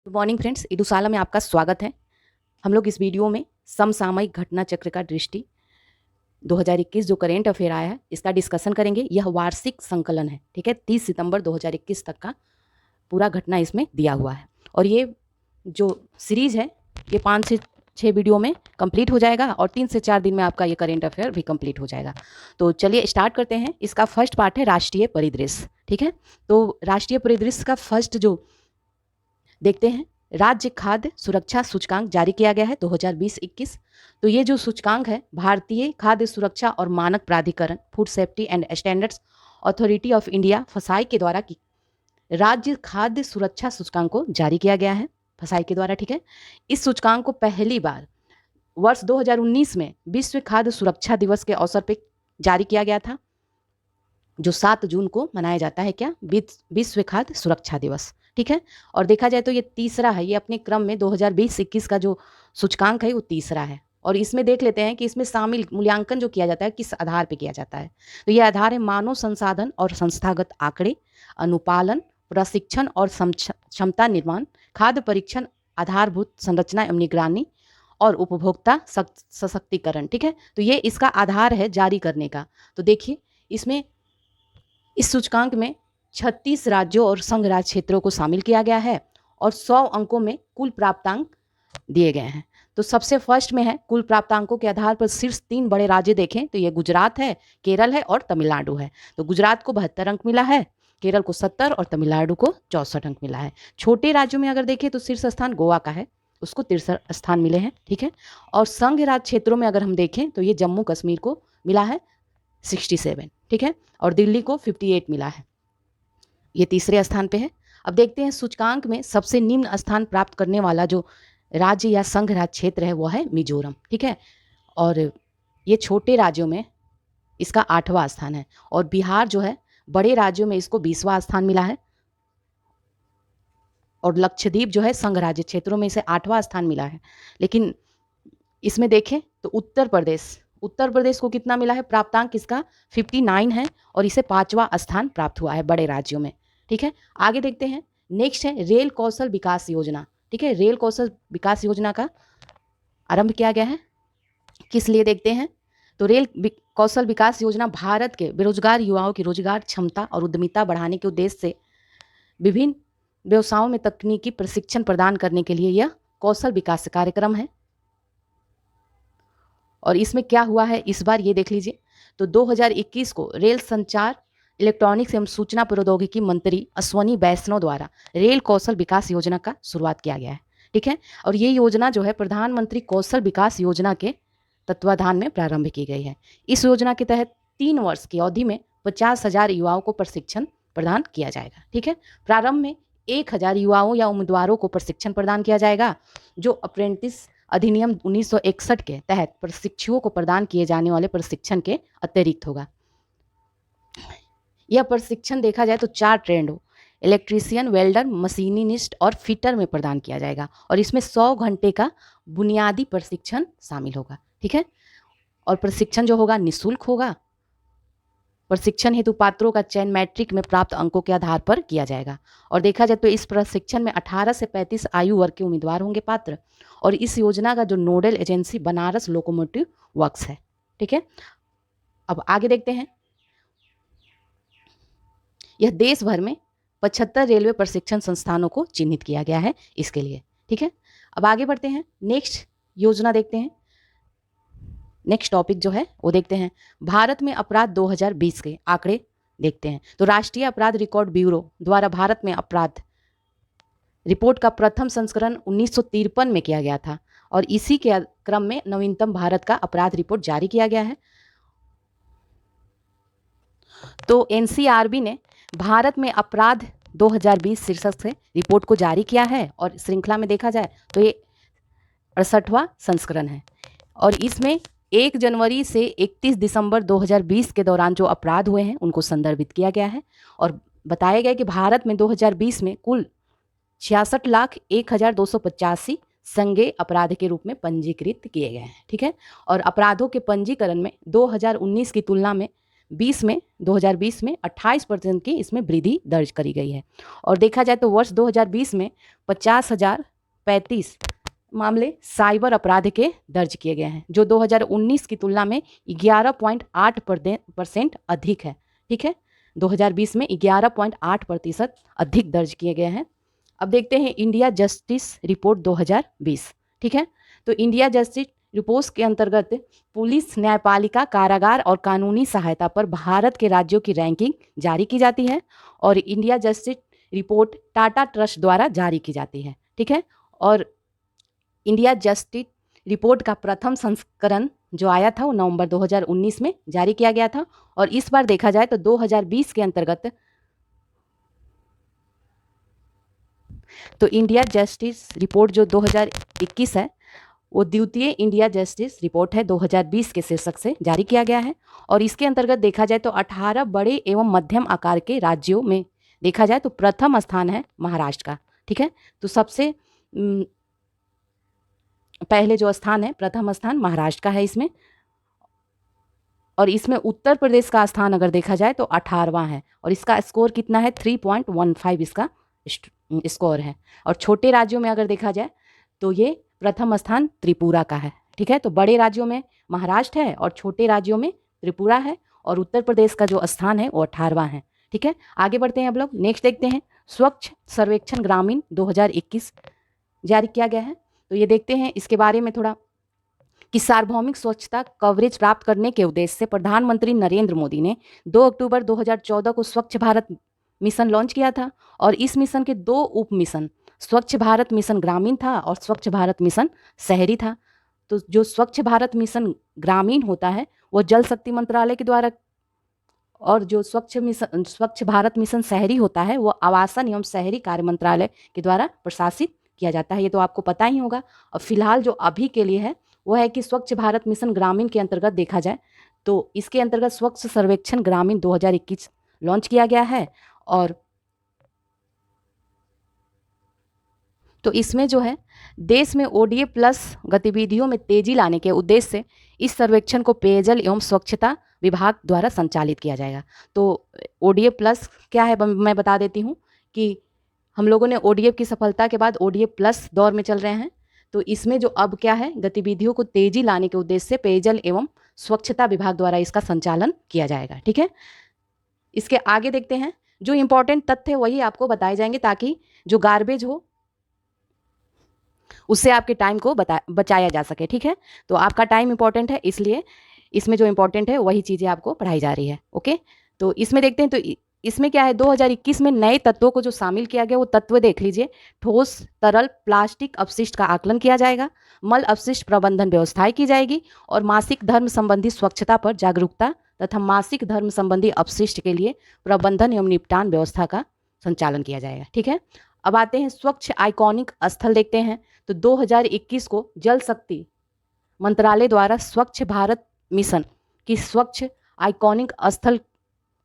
Good morning friends, इडुसाला में आपका स्वागत है। हम लोग इस वीडियो में समसामयिक घटना चक्र का दृष्टि 2021 जो करेंट अफेयर आया है इसका डिस्कशन करेंगे। यह वार्षिक संकलन है, ठीक है। 30 सितंबर 2021 तक का पूरा घटना इसमें दिया हुआ है और ये जो सीरीज है ये 5 से 6 वीडियो में कंप्लीट हो जाएगा और 3 से 4 दिन में आपका ये करेंट अफेयर भी कंप्लीट हो जाएगा। तो चलिए स्टार्ट करते हैं। इसका फर्स्ट पार्ट है राष्ट्रीय परिदृश्य, ठीक है। तो राष्ट्रीय परिदृश्य का फर्स्ट जो देखते हैं, राज्य खाद्य सुरक्षा सूचकांक जारी किया गया है 2020-21। तो ये जो सूचकांक है भारतीय खाद्य सुरक्षा और मानक प्राधिकरण food safety and standards authority of India फसाई के द्वारा की राज्य खाद्य सुरक्षा सूचकांक को जारी किया गया है फसाई के द्वारा, ठीक है। इस सूचकांक को पहली बार वर्ष 2019 में विश्व खाद्य सुरक्षा दिवस के अवसर पर जारी किया गया था, जो 7 जून को मनाया जाता है क्या, विश्व खाद्य सुरक्षा दिवस, ठीक है। और देखा जाए तो ये तीसरा है, ये अपने क्रम में 2020-21 का जो सूचकांक है वो तीसरा है। और इसमें देख लेते हैं कि इसमें शामिल मूल्यांकन जो किया जाता है किस आधार पे किया जाता है। तो ये आधार है मानव संसाधन और संस्थागत आंकड़े, अनुपालन, प्रशिक्षण और क्षमता निर्माण, खाद्य परीक्षण, आधारभूत संरचना एवं निगरानी और उपभोक्ता सशक्तिकरण, ठीक है। तो ये इसका आधार है जारी करने का। तो देखिए इसमें इस सूचकांक में 36 राज्यों और संघ राज्य क्षेत्रों को शामिल किया गया है और 100 अंकों में कुल प्राप्तांक दिए गए हैं। तो सबसे फर्स्ट में है कुल प्राप्तांकों के आधार पर शीर्ष 3 बड़े राज्य देखें तो ये गुजरात है, केरल है और तमिलनाडु है। तो गुजरात को 72 अंक मिला है, केरल को 70 और तमिलनाडु को 64 अंक मिला है। छोटे राज्यों में अगर देखें तो शीर्ष स्थान गोवा का है, उसको 63 स्थान मिले हैं, ठीक है। और संघ राज्य क्षेत्रों में अगर हम देखें तो ये जम्मू कश्मीर को मिला है 67, ठीक है, और दिल्ली को 58 मिला है, ये तीसरे स्थान पे है। अब देखते हैं सूचकांक में सबसे निम्न स्थान प्राप्त करने वाला जो राज्य या संघ राज्य क्षेत्र है वो है मिजोरम, ठीक है। और ये छोटे राज्यों में इसका 8वां स्थान है और बिहार जो है बड़े राज्यों में इसको 20वां स्थान मिला है और लक्षद्वीप जो है संघ राज्य क्षेत्रों में इसे 8वां स्थान मिला है। लेकिन इसमें देखें तो उत्तर प्रदेश को कितना मिला है प्राप्तांक, इसका 59 है और इसे 5वां स्थान प्राप्त हुआ है बड़े राज्यों में, ठीक है। आगे देखते हैं, नेक्स्ट है रेल कौशल विकास योजना, ठीक है। रेल कौशल विकास योजना का आरंभ किया गया है किस लिए देखते हैं। तो रेल कौशल विकास योजना भारत के बेरोजगार युवाओं की रोजगार क्षमता और उद्यमिता बढ़ाने के उद्देश्य से विभिन्न व्यवसायों में तकनीकी प्रशिक्षण प्रदान करने के लिए यह कौशल विकास कार्यक्रम है। और इसमें क्या हुआ है इस बार ये देख लीजिए। तो 2021 को रेल संचार इलेक्ट्रॉनिक्स एवं सूचना प्रौद्योगिकी मंत्री अश्वनी वैष्णव द्वारा रेल कौशल विकास योजना का शुरुआत किया गया है, ठीक है। और ये योजना जो है प्रधानमंत्री कौशल विकास योजना के तत्वाधान में प्रारंभ की गई है। इस योजना के तहत 3 वर्ष की अवधि में 50,000 युवाओं को प्रशिक्षण प्रदान किया जाएगा, ठीक है। प्रारंभ में 1,000 युवाओं या उम्मीदवारों को प्रशिक्षण प्रदान किया जाएगा जो अप्रेंटिस अधिनियम 1961 के तहत प्रशिक्षुओं को प्रदान किए जाने वाले प्रशिक्षण के अतिरिक्त होगा। यह प्रशिक्षण देखा जाए तो 4 ट्रेंड हो, इलेक्ट्रीशियन, वेल्डर, मशीनिस्ट और फिटर में प्रदान किया जाएगा और इसमें 100 घंटे का बुनियादी प्रशिक्षण शामिल होगा, ठीक है। और प्रशिक्षण जो होगा निःशुल्क होगा। प्रशिक्षण हेतु पात्रों का चयन मैट्रिक में प्राप्त अंकों के आधार पर किया जाएगा और देखा जाए तो इस प्रशिक्षण में 18 से 35 आयु वर्ग के उम्मीदवार होंगे पात्र। और इस योजना का जो nodal agency Banaras locomotive works है, ठीक है। अब आगे देखते हैं, यह देश भर में 75 रेलवे प्रशिक्षण संस्थानों को चिन्हित किया गया है इसके लिए, ठीक है। अब आगे बढ़ते हैं, नेक्स्ट योजना देखते हैं। नेक्स्ट टॉपिक जो है वो देखते हैं, भारत में अपराध 2020 के आंकड़े देखते हैं। तो राष्ट्रीय अपराध रिकॉर्ड ब्यूरो द्वारा भारत में अपराध रिपोर्ट का प्रथम संस्करण 1953 में किया गया था और इसी के क्रम में नवीनतम भारत का अपराध रिपोर्ट जारी किया गया है। तो एनसीआरबी ने भारत में अपराध 2020 शीर्षक से रिपोर्ट को जारी किया है और श्रृंखला में देखा जाए तो ये 68वां संस्करण है और इसमें 1 जनवरी से 31 दिसंबर 2020 के दौरान जो अपराध हुए हैं उनको संदर्भित किया गया है और बताया गया कि भारत में 2020 में कुल 66,01,285 संज्ञेय अपराध के रूप में पंजीकृत किए गए हैं, ठीक है। और अपराधों के पंजीकरण में 2019 की तुलना में 2020 में 28% की इसमें वृद्धि दर्ज करी गई है। और देखा जाए तो वर्ष 2020 में 50,035 मामले साइबर अपराध के दर्ज किए गए हैं, जो 2019 की तुलना में 11.8% अधिक है। ठीक है, 2020 में 11.8% अधिक दर्ज किए गए हैं। अब देखते हैं इंडिया जस्टिस रिपोर्ट 2020। ठीक है, तो इंडिया जस्टिस रिपोर्ट के अंतर्गत पुलिस, न्यायपालिका, कारागार और कानूनी सहायता पर भारत के राज्यों की रैंकिंग जारी की जाती है। और India justice report Tata trust द्वारा जारी की जाती है। ठीक है, और इंडिया जस्टिस रिपोर्ट का प्रथम संस्करण जो आया था वो नवंबर 2019 में जारी किया गया था। और इस बार देखा जाए तो 2020 के अंतर्गत तो इंडिया जस्टिस रिपोर्ट जो 2021 है वो द्वितीय इंडिया जस्टिस रिपोर्ट है, 2020 के शीर्षक से जारी किया गया है। और इसके अंतर्गत देखा जाए तो 18 बड़े एवं मध्यम आकार के राज्यों में देखा जाए तो प्रथम स्थान है महाराष्ट्र का। ठीक है, तो सबसे पहले जो स्थान है, प्रथम स्थान महाराष्ट्र का है इसमें। और इसमें उत्तर प्रदेश का स्थान अगर देखा जाए तो 18वां है, और इसका स्कोर कितना है 3.15 इसका स्कोर है। और छोटे राज्यों में अगर देखा जाए तो ये प्रथम स्थान त्रिपुरा का है। ठीक है, तो बड़े राज्यों में महाराष्ट्र है और छोटे राज्यों में त्रिपुरा है, और उत्तर प्रदेश का जो स्थान है वो 18वां है। ठीक है, आगे बढ़ते हैं अब लोग। नेक्स्ट देखते हैं स्वच्छ सर्वेक्षण ग्रामीण 2021 जारी किया गया है। तो ये देखते हैं इसके बारे में थोड़ा कि सार्वभौमिक स्वच्छता कवरेज प्राप्त करने के उद्देश्य से प्रधानमंत्री नरेंद्र मोदी ने 2 अक्टूबर 2014 को स्वच्छ भारत मिशन लॉन्च किया था। और इस मिशन के 2 उप मिशन स्वच्छ भारत मिशन ग्रामीण था और स्वच्छ भारत मिशन शहरी था। तो जो स्वच्छ भारत मिशन ग्रामीण होता है वो जल शक्ति मंत्रालय के द्वारा, और जो स्वच्छ भारत मिशन शहरी होता है वो आवासन एवं शहरी कार्य मंत्रालय के द्वारा प्रशासित किया जाता है। ये तो आपको पता ही होगा। और फिलहाल जो अभी के लिए है वो है कि स्वच्छ भारत मिशन ग्रामीण के अंतर्गत देखा जाए तो इसके अंतर्गत स्वच्छ सर्वेक्षण ग्रामीण 2021 लॉन्च किया गया है। और तो इसमें जो है देश में ओडीए प्लस गतिविधियों में तेजी लाने के उद्देश्य से इस सर्वेक्षण को पेयजल एवं स्वच्छता विभाग द्वारा संचालित किया जाएगा। तो ओडीए प्लस क्या है मैं बता देती हूँ कि हम लोगों ने ओडीएफ की सफलता के बाद ओडीए प्लस दौर में चल रहे हैं। तो इसमें जो अब क्या है गतिविधियों को तेजी लाने के उद्देश्य से पेयजल एवं स्वच्छता विभाग द्वारा इसका संचालन किया जाएगा। ठीक है, इसके आगे देखते हैं जो इंपॉर्टेंट तथ्य वही आपको बताए जाएंगे ताकि जो गार्बेज हो उससे आपके टाइम को बचाया जा सके। ठीक है, तो आपका टाइम इंपॉर्टेंट है इसलिए इसमें जो इंपॉर्टेंट है वही चीज़ें आपको पढ़ाई जा रही है। ओके, तो इसमें देखते हैं तो इसमें क्या है 2021 में नए तत्वों को जो शामिल किया गया वो तत्व देख लीजिए। ठोस तरल प्लास्टिक अपशिष्ट का आकलन किया जाएगा, मल अपशिष्ट प्रबंधन व्यवस्थाएं की जाएगी, और मासिक धर्म संबंधी स्वच्छता पर जागरूकता तथा मासिक धर्म संबंधी अपशिष्ट के लिए प्रबंधन एवं निपटान व्यवस्था का संचालन किया जाएगा। ठीक है, अब आते हैं स्वच्छ आइकॉनिक स्थल देखते हैं। तो 2021 को जल शक्ति मंत्रालय द्वारा स्वच्छ भारत मिशन की स्वच्छ आइकॉनिक स्थल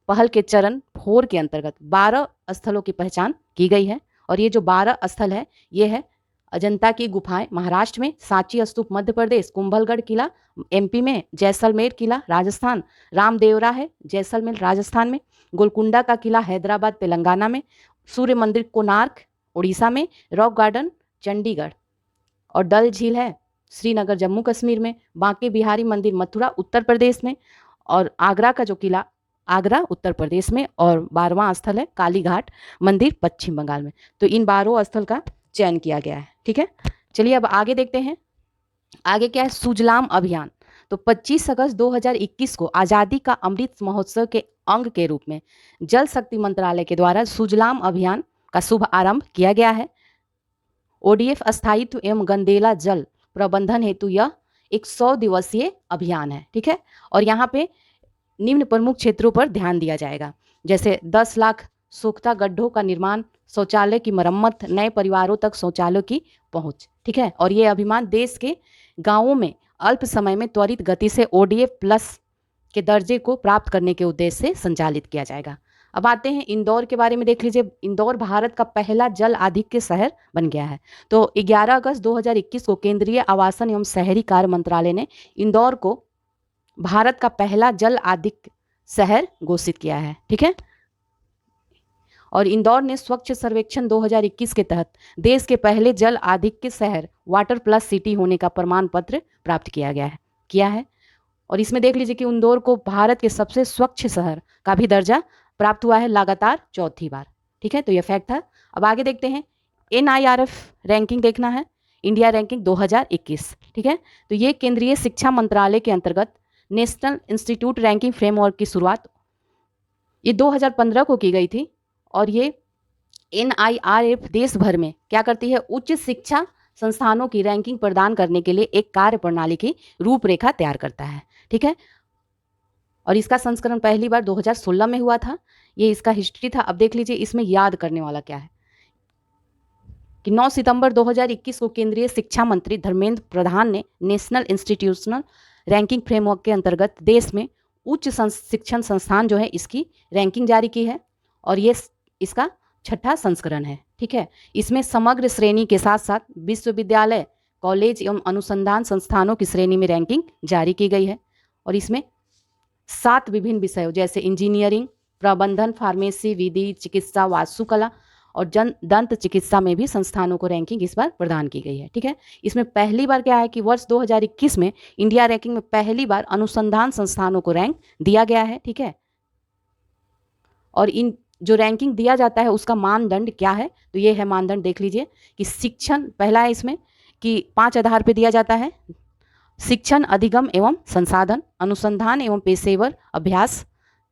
पहल के चरण 4 के अंतर्गत 12 स्थलों की पहचान की गई है। और ये जो 12 स्थल है ये है अजंता की गुफाएं महाराष्ट्र में, सांची स्तूप मध्य प्रदेश, कुंभलगढ़ किला एमपी में, जैसलमेर किला राजस्थान, रामदेवरा है जैसलमेर राजस्थान में, गोलकुंडा का किला हैदराबाद तेलंगाना में, सूर्य मंदिर कोणार्क उड़ीसा में, रॉक गार्डन चंडीगढ़, और डल झील है श्रीनगर जम्मू कश्मीर में, बांके बिहारी मंदिर मथुरा उत्तर प्रदेश में, और आगरा का जो किला आगरा उत्तर प्रदेश में, और 12वां स्थल है कालीघाट मंदिर पश्चिम बंगाल में। तो इन 12 स्थल का चयन किया गया है। ठीक है, चलिए अब आगे देखते हैं। आगे क्या है सुजलाम अभियान। तो 25 अगस्त 2021 को आज़ादी का अमृत महोत्सव के अंग के रूप में जल शक्ति मंत्रालय के द्वारा सुजलाम अभियान का शुभ आरंभ किया गया है। ओडीएफ स्थायित्व एवं गंदेला जल प्रबंधन हेतु यह एक 100 दिवसीय अभियान है। ठीक है, और यहाँ पे निम्न प्रमुख क्षेत्रों पर ध्यान दिया जाएगा, जैसे 10 लाख सूखता गड्ढों का निर्माण, शौचालय की मरम्मत, नए परिवारों तक शौचालयों की पहुंच। ठीक है, और ये अभियान देश के गांवों में अल्प समय में त्वरित गति से ओडीएफ प्लस के दर्जे को प्राप्त करने के उद्देश्य से संचालित किया जाएगा। अब आते हैं इंदौर के बारे में देख लीजिए। इंदौर भारत का पहला जल आधिक्य शहर बन गया है। तो 11 अगस्त 2021 को केंद्रीय आवासन एवं शहरी कार्य मंत्रालय ने इंदौर को भारत का पहला जल आधिक्य शहर घोषित किया है। ठीक है, और इंदौर ने स्वच्छ सर्वेक्षण 2021 के तहत देश के पहले जल आधिक्य शहर वाटर प्लस सिटी होने का प्रमाण पत्र प्राप्त किया है। और इसमें देख लीजिए कि इंदौर को भारत के सबसे स्वच्छ शहर का भी दर्जा प्राप्त हुआ है लगातार चौथी बार। ठीक है, तो यह फैक्ट था। अब आगे देखते हैं, NIRF रैंकिंग देखना है, इंडिया रैंकिंग 2021। ठीक है, तो ये केंद्रीय शिक्षा मंत्रालय के अंतर्गत नेशनल इंस्टीट्यूट रैंकिंग फ्रेमवर्क की शुरुआत ये 2015 को की गई थी। और ये NIRF देश भर में क्या करती है, उच्च शिक्षा संस्थानों की रैंकिंग प्रदान करने के लिए एक कार्य प्रणाली की रूपरेखा तैयार करता है। ठीक है, और इसका संस्करण पहली बार 2016 में हुआ था। ये इसका हिस्ट्री था। अब देख लीजिए इसमें याद करने वाला क्या है कि 9 सितंबर 2021 को केंद्रीय शिक्षा मंत्री धर्मेंद्र प्रधान ने नेशनल इंस्टीट्यूशनल रैंकिंग फ्रेमवर्क के अंतर्गत देश में उच्च शिक्षण संस्थान जो है इसकी रैंकिंग जारी की है। और ये इसका 6ठा संस्करण है। ठीक है, इसमें समग्र श्रेणी के साथ साथ विश्वविद्यालय, कॉलेज एवं अनुसंधान संस्थानों की श्रेणी में रैंकिंग जारी की गई है। और इसमें 7 विभिन्न विषयों जैसे इंजीनियरिंग, प्रबंधन, फार्मेसी, विधि, चिकित्सा, वास्तुकला और दंत चिकित्सा में भी संस्थानों को रैंकिंग इस बार प्रदान की गई है। ठीक है, इसमें पहली बार क्या है कि वर्ष 2021 में इंडिया रैंकिंग में पहली बार अनुसंधान संस्थानों को रैंक दिया गया है। ठीक है, और इन जो रैंकिंग दिया जाता है उसका मानदंड क्या है, तो ये है मानदंड, देख लीजिए कि शिक्षण पहला है इसमें कि 5 आधार पे दिया जाता है। शिक्षण, अधिगम एवं संसाधन, अनुसंधान एवं पेशेवर अभ्यास,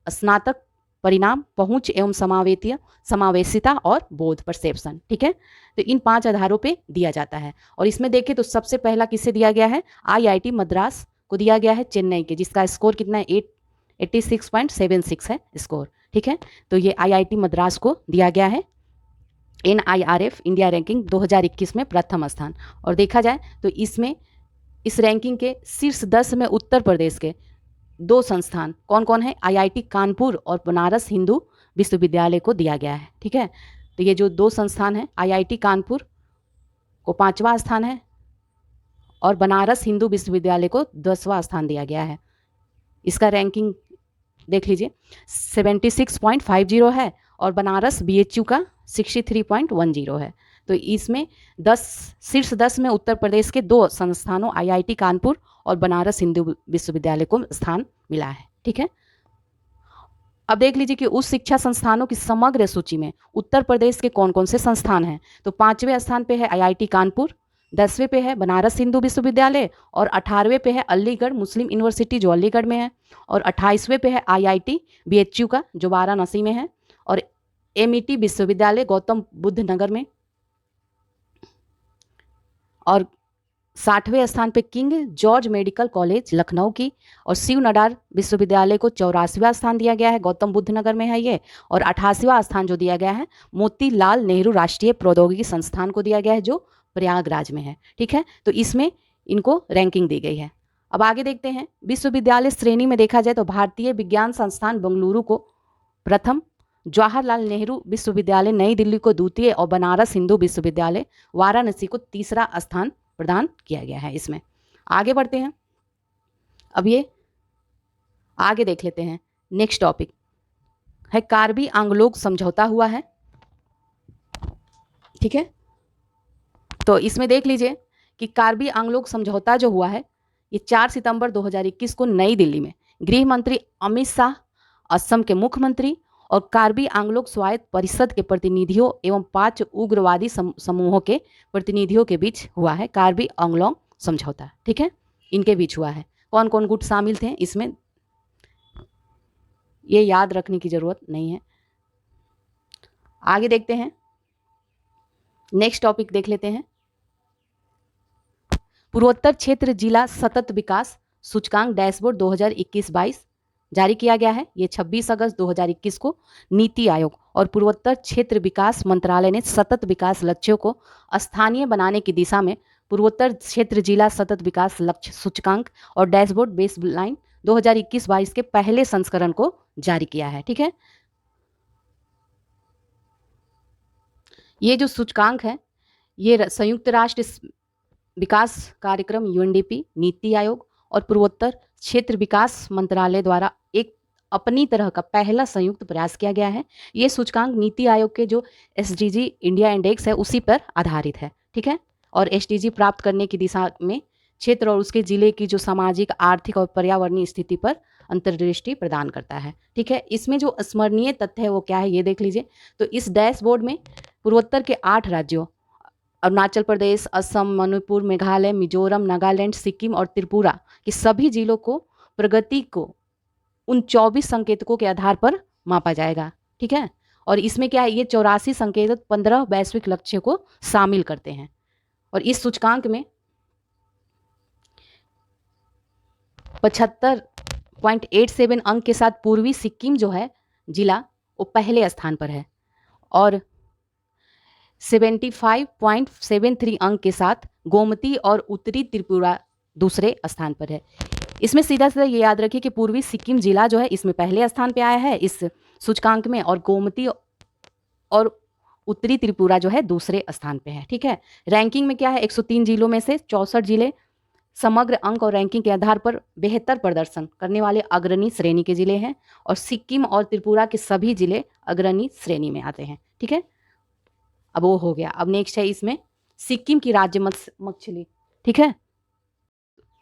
स्नातक परिणाम, पहुंच एवं समावेशिता और बोध परसेप्शन। ठीक है, तो इन 5 आधारों पे दिया जाता है। और इसमें देखें तो सबसे पहला किसे दिया गया है, IIT मद्रास को दिया गया है चेन्नई के, जिसका स्कोर कितना है 86.76 है स्कोर। ठीक है, तो ये IIT मद्रास को दिया गया है NIRF इंडिया रैंकिंग 2021 में प्रथम स्थान। और देखा जाए तो इसमें इस रैंकिंग के शीर्ष 10 में उत्तर प्रदेश के 2 संस्थान कौन कौन है, IIT कानपुर और बनारस हिंदू विश्वविद्यालय को दिया गया है। ठीक है, तो ये जो 2 संस्थान हैं, IIT कानपुर को 5वां स्थान है और बनारस हिंदू विश्वविद्यालय को 10वां स्थान दिया गया है। इसका रैंकिंग देख लीजिए 76.50 है और बनारस BHU का 63.10 है। तो इसमें शीर्ष 10 में उत्तर प्रदेश के 2 संस्थानों IIT कानपुर और बनारस हिंदू विश्वविद्यालय को स्थान मिला है। ठीक है, अब देख लीजिए कि उस शिक्षा संस्थानों की समग्र सूची में उत्तर प्रदेश के कौन कौन से संस्थान हैं। तो 5वें स्थान पे है IIT कानपुर, 10वें पे है बनारस हिंदू विश्वविद्यालय और 18वें पे है अलीगढ़ मुस्लिम यूनिवर्सिटी जो अलीगढ़ में है और 28वें पे है IIT BHU का जो वाराणसी में है और MET विश्वविद्यालय गौतम बुद्ध नगर में और 60वें स्थान पे king George medical college Lucknow की और शिव नडार विश्वविद्यालय को 84वां स्थान दिया गया है, गौतम बुद्ध नगर में है ये। और 88वां स्थान जो दिया गया है मोतीलाल नेहरू राष्ट्रीय प्रौद्योगिकी संस्थान को दिया गया है जो प्रयागराज में है। ठीक है, तो इसमें इनको रैंकिंग दी गई है। अब आगे देखते हैं, विश्वविद्यालय श्रेणी में देखा जाए तो भारतीय विज्ञान संस्थान बेंगलुरु को प्रथम, जवाहरलाल नेहरू विश्वविद्यालय नई दिल्ली को द्वितीय और बनारस हिंदू विश्वविद्यालय वाराणसी को तीसरा स्थान प्रदान किया गया है। इसमें आगे बढ़ते हैं, अब ये आगे देख लेते हैं। नेक्स्ट टॉपिक है कार्बी आंगलोग समझौता हुआ है। ठीक है, तो इसमें देख लीजिए कि कार्बी आंगलोग समझौता जो हुआ है ये 4 सितंबर 2021 को नई दिल्ली में गृह मंत्री अमित शाह, असम के मुख्यमंत्री और कार्बी आंगलोग स्वायत्त परिषद के प्रतिनिधियों एवं 5 उग्रवादी समूहों के प्रतिनिधियों के बीच हुआ है कार्बी आंगलोग समझौता। ठीक है, इनके बीच हुआ है। कौन कौन गुट शामिल थे इसमें ये याद रखने की जरूरत नहीं है। आगे देखते हैं, नेक्स्ट टॉपिक देख लेते हैं। पूर्वोत्तर क्षेत्र जिला सतत विकास सूचकांक डैशबोर्ड 2021-22 जारी किया गया है। ये 26 अगस्त 2021 को नीति आयोग और पूर्वोत्तर क्षेत्र विकास मंत्रालय ने सतत विकास लक्ष्यों को स्थानीय बनाने की दिशा में पूर्वोत्तर क्षेत्र जिला सतत विकास लक्ष्य सूचकांक और डैशबोर्ड बेसलाइन 2021-22 के पहले संस्करण को जारी किया है। ठीक है, ये जो सूचकांक है ये संयुक्त राष्ट्र विकास कार्यक्रम UNDP, नीति आयोग और पूर्वोत्तर क्षेत्र विकास मंत्रालय द्वारा एक अपनी तरह का पहला संयुक्त प्रयास किया गया है। ये सूचकांक नीति आयोग के जो SDG इंडिया इंडेक्स है उसी पर आधारित है, ठीक है। और SDG प्राप्त करने की दिशा में क्षेत्र और उसके जिले की जो सामाजिक, आर्थिक और पर्यावरणीय स्थिति पर अंतर्दृष्टि प्रदान करता है, ठीक है। इसमें जो स्मरणीय तथ्य है वो क्या है ये देख लीजिए। तो इस डैशबोर्ड में पूर्वोत्तर के 8 राज्यों अरुणाचल प्रदेश, असम, मणिपुर, मेघालय, मिजोरम, नागालैंड, सिक्किम और त्रिपुरा के सभी जिलों को प्रगति को उन 24 संकेतकों के आधार पर मापा जाएगा, ठीक है। और इसमें क्या है, ये 84 संकेतक 15 वैश्विक लक्ष्य को शामिल करते हैं। और इस सूचकांक में 75.87 अंक के साथ पूर्वी सिक्किम जो है जिला वो पहले स्थान पर है और 75.73 अंक के साथ गोमती और उत्तरी त्रिपुरा दूसरे स्थान पर है। इसमें सीधा सीधा ये याद रखिए कि पूर्वी सिक्किम जिला जो है इसमें पहले स्थान पे आया है इस सूचकांक में, और गोमती और उत्तरी त्रिपुरा जो है दूसरे स्थान पे है, ठीक है। रैंकिंग में क्या है, 103 जिलों में से 64 जिले समग्र अंक और रैंकिंग के आधार पर बेहतर प्रदर्शन करने वाले अग्रणी श्रेणी के जिले हैं, और सिक्किम और त्रिपुरा के सभी जिले अग्रणी श्रेणी में आते हैं, ठीक है। अब वो हो गया। अब नेक्स्ट है इसमें सिक्किम की राज्य मछली, ठीक है।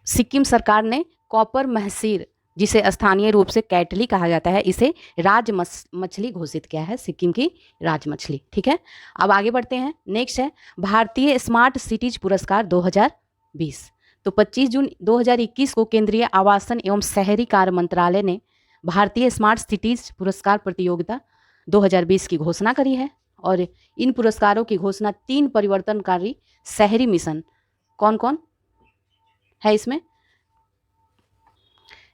सिक्किम सरकार ने कॉपर महसीर, जिसे स्थानीय रूप से कैटली कहा जाता है, इसे राज मछली घोषित किया है, सिक्किम की राज मछली, ठीक है। अब आगे बढ़ते हैं। नेक्स्ट है भारतीय स्मार्ट सिटीज पुरस्कार 2020। तो 25 जून 2021 को केंद्रीय आवासन एवं शहरी कार्य मंत्रालय ने भारतीय स्मार्ट सिटीज पुरस्कार प्रतियोगिता 2020 की घोषणा करी है। और इन पुरस्कारों की घोषणा 3 परिवर्तनकारी शहरी मिशन, कौन कौन है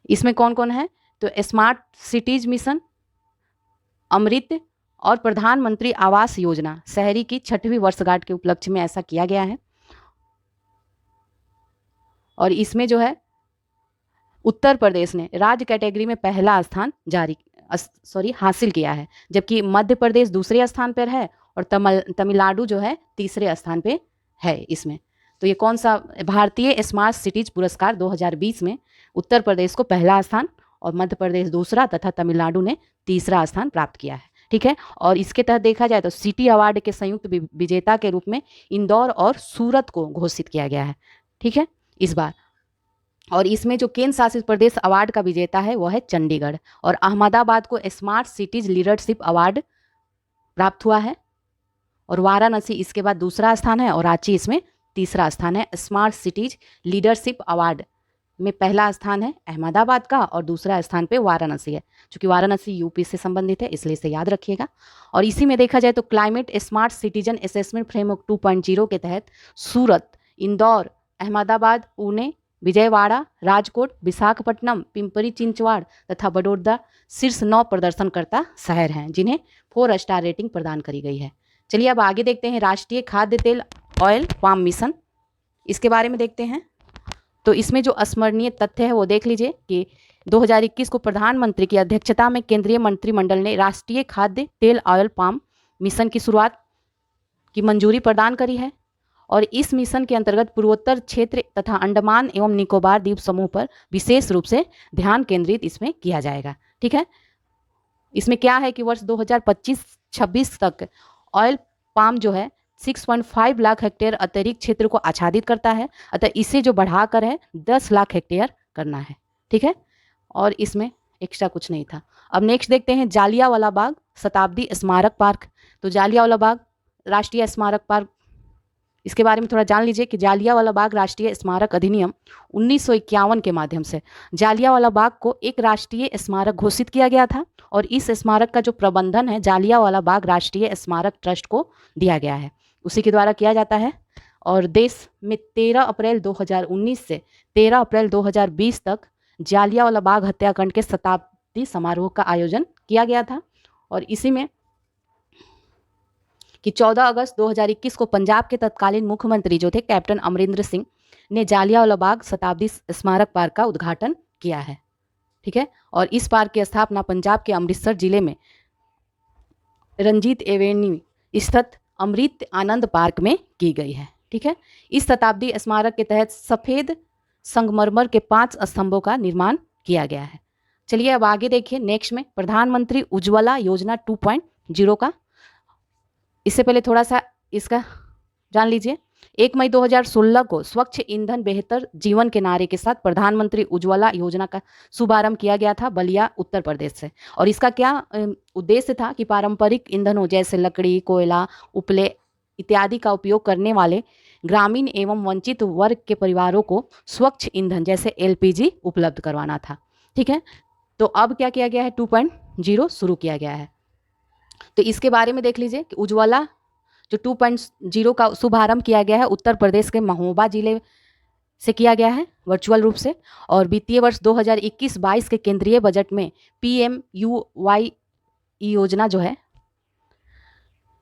इसमें कौन कौन है, तो स्मार्ट सिटीज मिशन, अमृत और प्रधानमंत्री आवास योजना शहरी की 6वीं वर्षगांठ के उपलक्ष्य में ऐसा किया गया है। और इसमें जो है उत्तर प्रदेश ने राज्य कैटेगरी में पहला स्थान हासिल किया है, जबकि मध्य प्रदेश दूसरे स्थान पर है और तमिलनाडु जो है तीसरे स्थान पे है इसमें। तो ये कौन सा भारतीय स्मार्ट सिटीज पुरस्कार 2020 में उत्तर प्रदेश को पहला स्थान और मध्य प्रदेश दूसरा तथा तमिलनाडु ने तीसरा स्थान प्राप्त किया है, ठीक है। और इसके तहत देखा जाए तो सिटी अवार्ड के संयुक्त विजेता के रूप में इंदौर और सूरत को घोषित किया गया है, ठीक है, इस बार। और इसमें जो केंद्र शासित प्रदेश अवार्ड का विजेता है वह है चंडीगढ़, और अहमदाबाद को स्मार्ट सिटीज लीडरशिप अवार्ड प्राप्त हुआ है, और वाराणसी इसके बाद दूसरा स्थान है और रांची इसमें तीसरा स्थान है। स्मार्ट सिटीज लीडरशिप अवार्ड में पहला स्थान है अहमदाबाद का और दूसरा स्थान पे वाराणसी है, क्योंकि वाराणसी यूपी से संबंधित है इसलिए इसे याद रखिएगा। और इसी में देखा जाए तो climate smart citizen assessment framework 2.0 के तहत सूरत, इंदौर, अहमदाबाद, पुणे, विजयवाड़ा, राजकोट, विशाखापट्टनम, पिंपरी चिंचवाड़ तथा बड़ौदा शीर्ष 9 प्रदर्शनकर्ता शहर हैं जिन्हें 4 स्टार रेटिंग प्रदान करी गई है। चलिए अब आगे देखते हैं राष्ट्रीय खाद्य तेल ऑयल पाम मिशन, इसके बारे में देखते हैं। तो इसमें जो स्मरणीय तथ्य है वो देख लीजिए कि 2021 को प्रधानमंत्री की अध्यक्षता में केंद्रीय मंत्रिमंडल ने राष्ट्रीय खाद्य तेल ऑयल पाम मिशन की शुरुआत की मंजूरी प्रदान करी है। और इस मिशन के अंतर्गत पूर्वोत्तर क्षेत्र तथा अंडमान एवं निकोबार द्वीप समूह पर विशेष रूप से ध्यान केंद्रित इसमें किया जाएगा, ठीक है। इसमें क्या है कि वर्ष 2025-26 तक ऑयल पाम जो है 6.5 लाख हेक्टेयर अतिरिक्त क्षेत्र को आच्छादित करता है, अतः इसे जो बढ़ाकर है 10 लाख हेक्टेयर करना है, ठीक है। और इसमें एक्स्ट्रा कुछ नहीं था। अब नेक्स्ट देखते हैं जालियांवाला बाग शताब्दी स्मारक पार्क। तो जालियांवाला बाग राष्ट्रीय स्मारक पार्क, इसके बारे में थोड़ा जान लीजिए कि जालियांवाला बाग राष्ट्रीय स्मारक अधिनियम 1951 के माध्यम से जालियांवाला बाग को एक राष्ट्रीय स्मारक घोषित किया गया था, और इस स्मारक का जो प्रबंधन है जालियांवाला बाग राष्ट्रीय स्मारक ट्रस्ट को दिया गया है, उसी के द्वारा किया जाता है। और देश में 13 अप्रैल 2019 से 13 अप्रैल 2020 तक जालियांवाला बाग हत्याकांड के शताब्दी समारोह का आयोजन किया गया था। और इसी में कि 14 अगस्त 2021 को पंजाब के तत्कालीन मुख्यमंत्री जो थे कैप्टन अमरिंदर सिंह ने जालियांवाला बाग शताब्दी स्मारक पार्क का उद्घाटन किया है, ठीक है। और इस पार्क की स्थापना पंजाब के अमृतसर जिले में रंजीत एवेन्यू स्थित अमृत आनंद पार्क में की गई है, ठीक है। इस शताब्दी स्मारक के तहत सफ़ेद संगमरमर के 5 स्तंभों का निर्माण किया गया है। चलिए अब आगे देखिए नेक्स्ट में प्रधानमंत्री उज्ज्वला योजना 2.0 का, इससे पहले थोड़ा सा इसका जान लीजिए। 1 मई 2016 को स्वच्छ ईंधन बेहतर जीवन के नारे के साथ प्रधानमंत्री उज्ज्वला योजना का शुभारंभ किया गया था बलिया उत्तर प्रदेश से। और इसका क्या उद्देश्य था कि पारंपरिक ईंधनों जैसे लकड़ी, कोयला, उपले इत्यादि का उपयोग करने वाले ग्रामीण एवं वंचित वर्ग के परिवारों को स्वच्छ ईंधन जैसे एलपीजी उपलब्ध करवाना था। ठीक है, तो अब क्या किया गया है, 2.0 शुरू किया गया है। तो इसके बारे में देख लीजिए कि उज्ज्वला जो 2.0 का शुभारंभ किया गया है उत्तर प्रदेश के महोबा जिले से किया गया है वर्चुअल रूप से। और वित्तीय वर्ष 2021-22 के केंद्रीय बजट में PMUY योजना जो है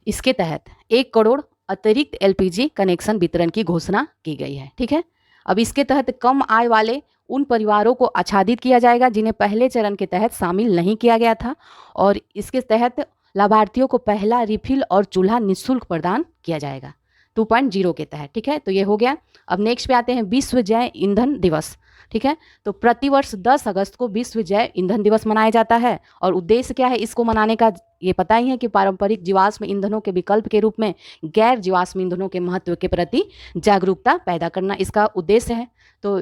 इसके तहत 1 करोड़ अतिरिक्त एलपीजी कनेक्शन वितरण की घोषणा की गई है। ठीक है, अब इसके तहत कम आय वाले उन परिवारों को आच्छादित किया जाएगा जिन्हें पहले चरण के तहत शामिल नहीं किया गया था, और इसके तहत लाभार्थियों को पहला रिफिल और चूल्हा निःशुल्क प्रदान किया जाएगा 2.0 के तहत। ठीक है, तो ये हो गया। अब नेक्स्ट पे आते हैं विश्व जैव ईंधन दिवस। ठीक है, तो प्रतिवर्ष 10 अगस्त को विश्व जैव ईंधन दिवस मनाया जाता है। और उद्देश्य क्या है इसको मनाने का, ये पता ही है कि पारंपरिक जीवाश्म ईंधनों के विकल्प के रूप में गैर जीवाश्म ईंधनों के महत्व के प्रति जागरूकता पैदा करना इसका उद्देश्य है। तो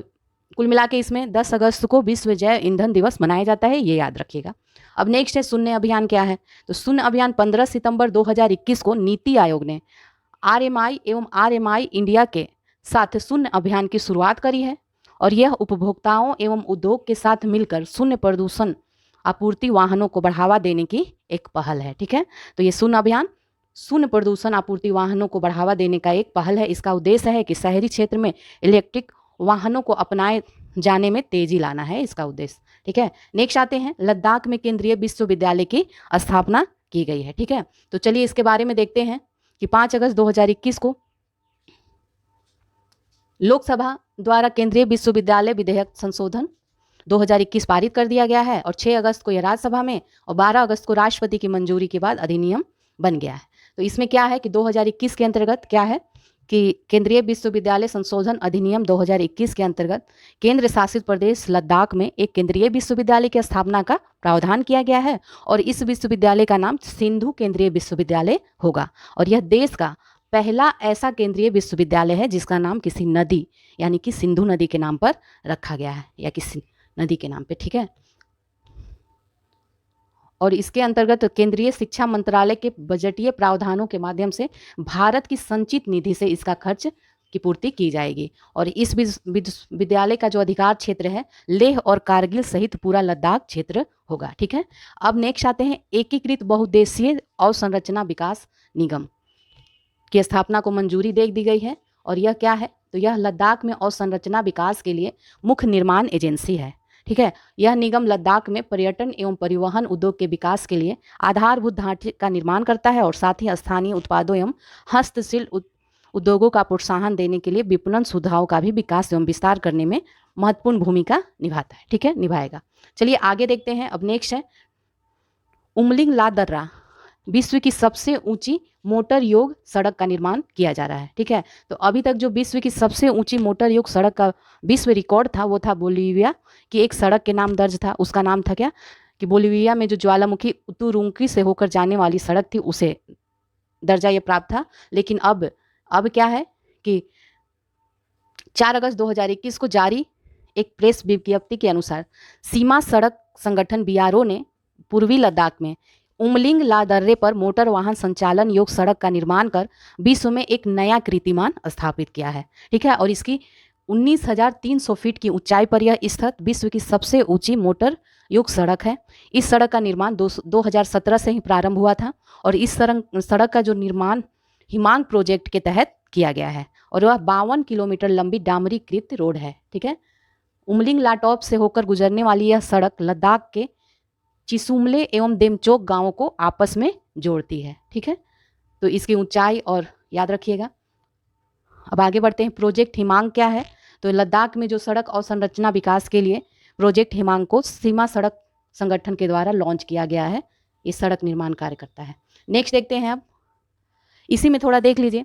कुल मिला के इसमें 10 अगस्त को विश्व जैव ईंधन दिवस मनाया जाता है, ये याद रखिएगा। अब नेक्स्ट है शून्य अभियान क्या है। तो शून्य अभियान 15 सितंबर 2021 को नीति आयोग ने RMI एवं RMI इंडिया के साथ शून्य अभियान की शुरुआत करी है। और यह उपभोक्ताओं एवं उद्योग के साथ मिलकर शून्य प्रदूषण आपूर्ति वाहनों को बढ़ावा देने की एक पहल है। ठीक है, तो ये शून्य अभियान शून्य प्रदूषण आपूर्ति वाहनों को बढ़ावा देने का एक पहल है। इसका उद्देश्य है कि शहरी क्षेत्र में इलेक्ट्रिक वाहनों को अपनाए जाने में तेजी लाना है इसका उद्देश्य। ठीक है, नेक्स्ट आते हैं लद्दाख में केंद्रीय विश्वविद्यालय की स्थापना की गई है। ठीक है, तो चलिए इसके बारे में देखते हैं कि 5 अगस्त 2021 को लोकसभा द्वारा केंद्रीय विश्वविद्यालय विधेयक संशोधन 2021 पारित कर दिया गया है। और 6 अगस्त को यह राज्यसभा में और 12 अगस्त को राष्ट्रपति की मंजूरी के बाद अधिनियम बन गया है। तो इसमें क्या है कि 2021 के अंतर्गत क्या है कि केंद्रीय विश्वविद्यालय संशोधन अधिनियम 2021 के अंतर्गत केंद्र शासित प्रदेश लद्दाख में एक केंद्रीय विश्वविद्यालय की स्थापना का प्रावधान किया गया है। और इस विश्वविद्यालय का नाम सिंधु केंद्रीय विश्वविद्यालय होगा। और यह देश का पहला ऐसा केंद्रीय विश्वविद्यालय है जिसका नाम किसी नदी यानी कि सिंधु नदी के नाम पर रखा गया है, या किसी नदी के नाम पे। ठीक है, और इसके अंतर्गत केंद्रीय शिक्षा मंत्रालय के बजटीय प्रावधानों के माध्यम से भारत की संचित निधि से इसका खर्च की पूर्ति की जाएगी। और इस विश्वविद्यालय का जो अधिकार क्षेत्र है लेह और कारगिल सहित पूरा लद्दाख क्षेत्र होगा। ठीक है, अब नेक्स्ट आते हैं एकीकृत बहुउद्देशीय अवसंरचना विकास निगम की स्थापना को मंजूरी दे दी गई है। और यह क्या है, तो यह लद्दाख में अवसंरचना विकास के लिए मुख्य निर्माण एजेंसी है। ठीक है, यह निगम लद्दाख में पर्यटन एवं परिवहन उद्योग के विकास के लिए आधारभूत ढांचे का निर्माण करता है। और साथ ही स्थानीय उत्पादों एवं हस्तशिल्प उद्योगों का प्रोत्साहन देने के लिए विपणन सुविधाओं का भी विकास एवं विस्तार करने में महत्वपूर्ण भूमिका निभाता है। ठीक है, निभाएगा। चलिए आगे देखते हैं। अब नेक्स्ट है उमलिंग ला दर्रा विश्व की सबसे ऊंची मोटर योग सड़क का निर्माण किया जा रहा है। ठीक है, तो अभी तक जो विश्व की सबसे ऊंची मोटर योग सड़क का विश्व रिकॉर्ड था वो था बोलीविया की एक सड़क के नाम दर्ज था। उसका नाम था क्या कि बोलीविया में जो ज्वालामुखी उतुरुंकी से होकर जाने वाली सड़क थी उसे दर्जा ये प्राप्त था। लेकिन अब क्या है कि 4 अगस्त 2021 को जारी एक प्रेस विज्ञप्ति के अनुसार सीमा सड़क संगठन BRO ने पूर्वी लद्दाख में उमलिंग ला दर्रे पर मोटर वाहन संचालन योग सड़क का निर्माण कर विश्व में एक नया कीर्तिमान स्थापित किया है। ठीक है, और इसकी 19,300 फीट की ऊंचाई पर यह स्थित विश्व की सबसे ऊंची मोटर योग सड़क है। इस सड़क का निर्माण 2017 से ही प्रारंभ हुआ था। और इस सड़क का जो निर्माण हिमांग प्रोजेक्ट के तहत किया गया है। और वह 52 किलोमीटर लंबी डामरीकृत रोड है। ठीक है, उमलिंग लाटॉप से होकर गुजरने वाली यह सड़क लद्दाख के चिसुमले एवं देमचोक गांवों को आपस में जोड़ती है। ठीक है, तो इसकी ऊंचाई और याद रखिएगा। अब आगे बढ़ते हैं। प्रोजेक्ट हिमांग क्या है, तो लद्दाख में जो सड़क और संरचना विकास के लिए प्रोजेक्ट हिमांग को सीमा सड़क संगठन के द्वारा लॉन्च किया गया है। ये सड़क निर्माण कार्य करता है। नेक्स्ट देखते हैं। अब इसी में थोड़ा देख लीजिए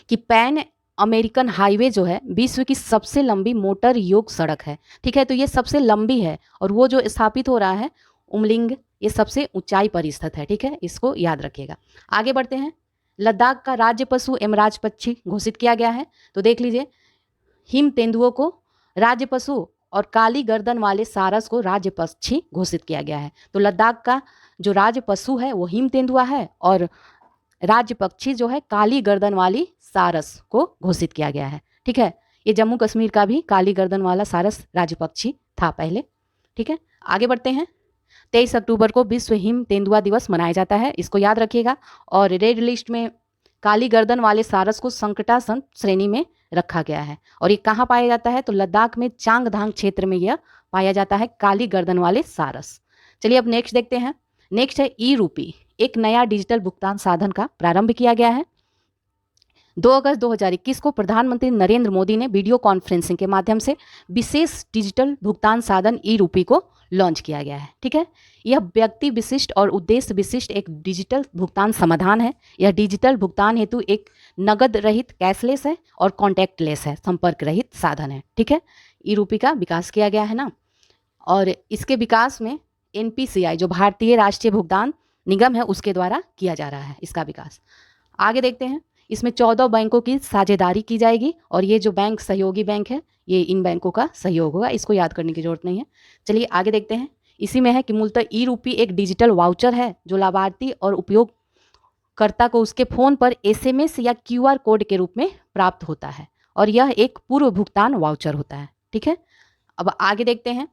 कि पैन अमेरिकन हाईवे जो है विश्व की सबसे लंबी मोटर योग सड़क है। ठीक है, तो ये सबसे लंबी है और वो जो स्थापित हो रहा है उमलिंग, ये सबसे ऊंचाई पर स्थित है। ठीक है, इसको याद रखिएगा। आगे बढ़ते हैं। लद्दाख का राज्य पशु एवं राज पक्षी घोषित किया गया है। तो देख लीजिए, हिम तेंदुओं को राज्य पशु और काली गर्दन वाले सारस को राज्य पक्षी घोषित किया गया है। तो लद्दाख का जो राज्य पशु है वो हिम तेंदुआ है और राज्य पक्षी जो है काली गर्दन वाली सारस को घोषित किया गया है। ठीक है, ये जम्मू कश्मीर का भी काली गर्दन वाला सारस राज्य पक्षी था पहले। ठीक है, आगे बढ़ते हैं। 23 अक्टूबर को विश्व हिम तेंदुआ दिवस मनाया जाता है, इसको याद रखिएगा। और रेड लिस्ट में काली गर्दन वाले सारस को संकटासन श्रेणी में रखा गया है। और ये कहाँ पाया जाता है? तो लद्दाख में चांगधांग क्षेत्र में यह पाया जाता है, काली गर्दन वाले सारस। चलिए अब नेक्स्ट देखते हैं। नेक्स्ट है ई रूपी, एक नया डिजिटल भुगतान साधन का प्रारंभ किया गया है। 2 अगस्त 2021 को प्रधानमंत्री नरेंद्र मोदी ने वीडियो कॉन्फ्रेंसिंग के माध्यम से विशेष डिजिटल भुगतान साधन ई रूपी को लॉन्च किया गया है। ठीक है, यह व्यक्ति विशिष्ट और उद्देश्य विशिष्ट एक डिजिटल भुगतान समाधान है। यह डिजिटल भुगतान हेतु एक नगद रहित, कैशलेस है और कॉन्टैक्टलेस है, संपर्क रहित साधन है। ठीक है, ई रूपी का विकास किया गया है ना, और इसके विकास में NPCI जो भारतीय राष्ट्रीय भुगतान निगम है उसके द्वारा किया जा रहा है इसका विकास। आगे देखते हैं। इसमें 14 बैंकों की साझेदारी की जाएगी और ये जो बैंक सहयोगी बैंक है ये इन बैंकों का सहयोग होगा, इसको याद करने की जरूरत नहीं है। चलिए आगे देखते हैं। इसी में है कि मूलतः ई रूपी एक डिजिटल वाउचर है जो लाभार्थी और उपयोगकर्ता को उसके फ़ोन पर SMS या QR कोड के रूप में प्राप्त होता है और यह एक पूर्व भुगतान वाउचर होता है। ठीक है, अब आगे देखते हैं।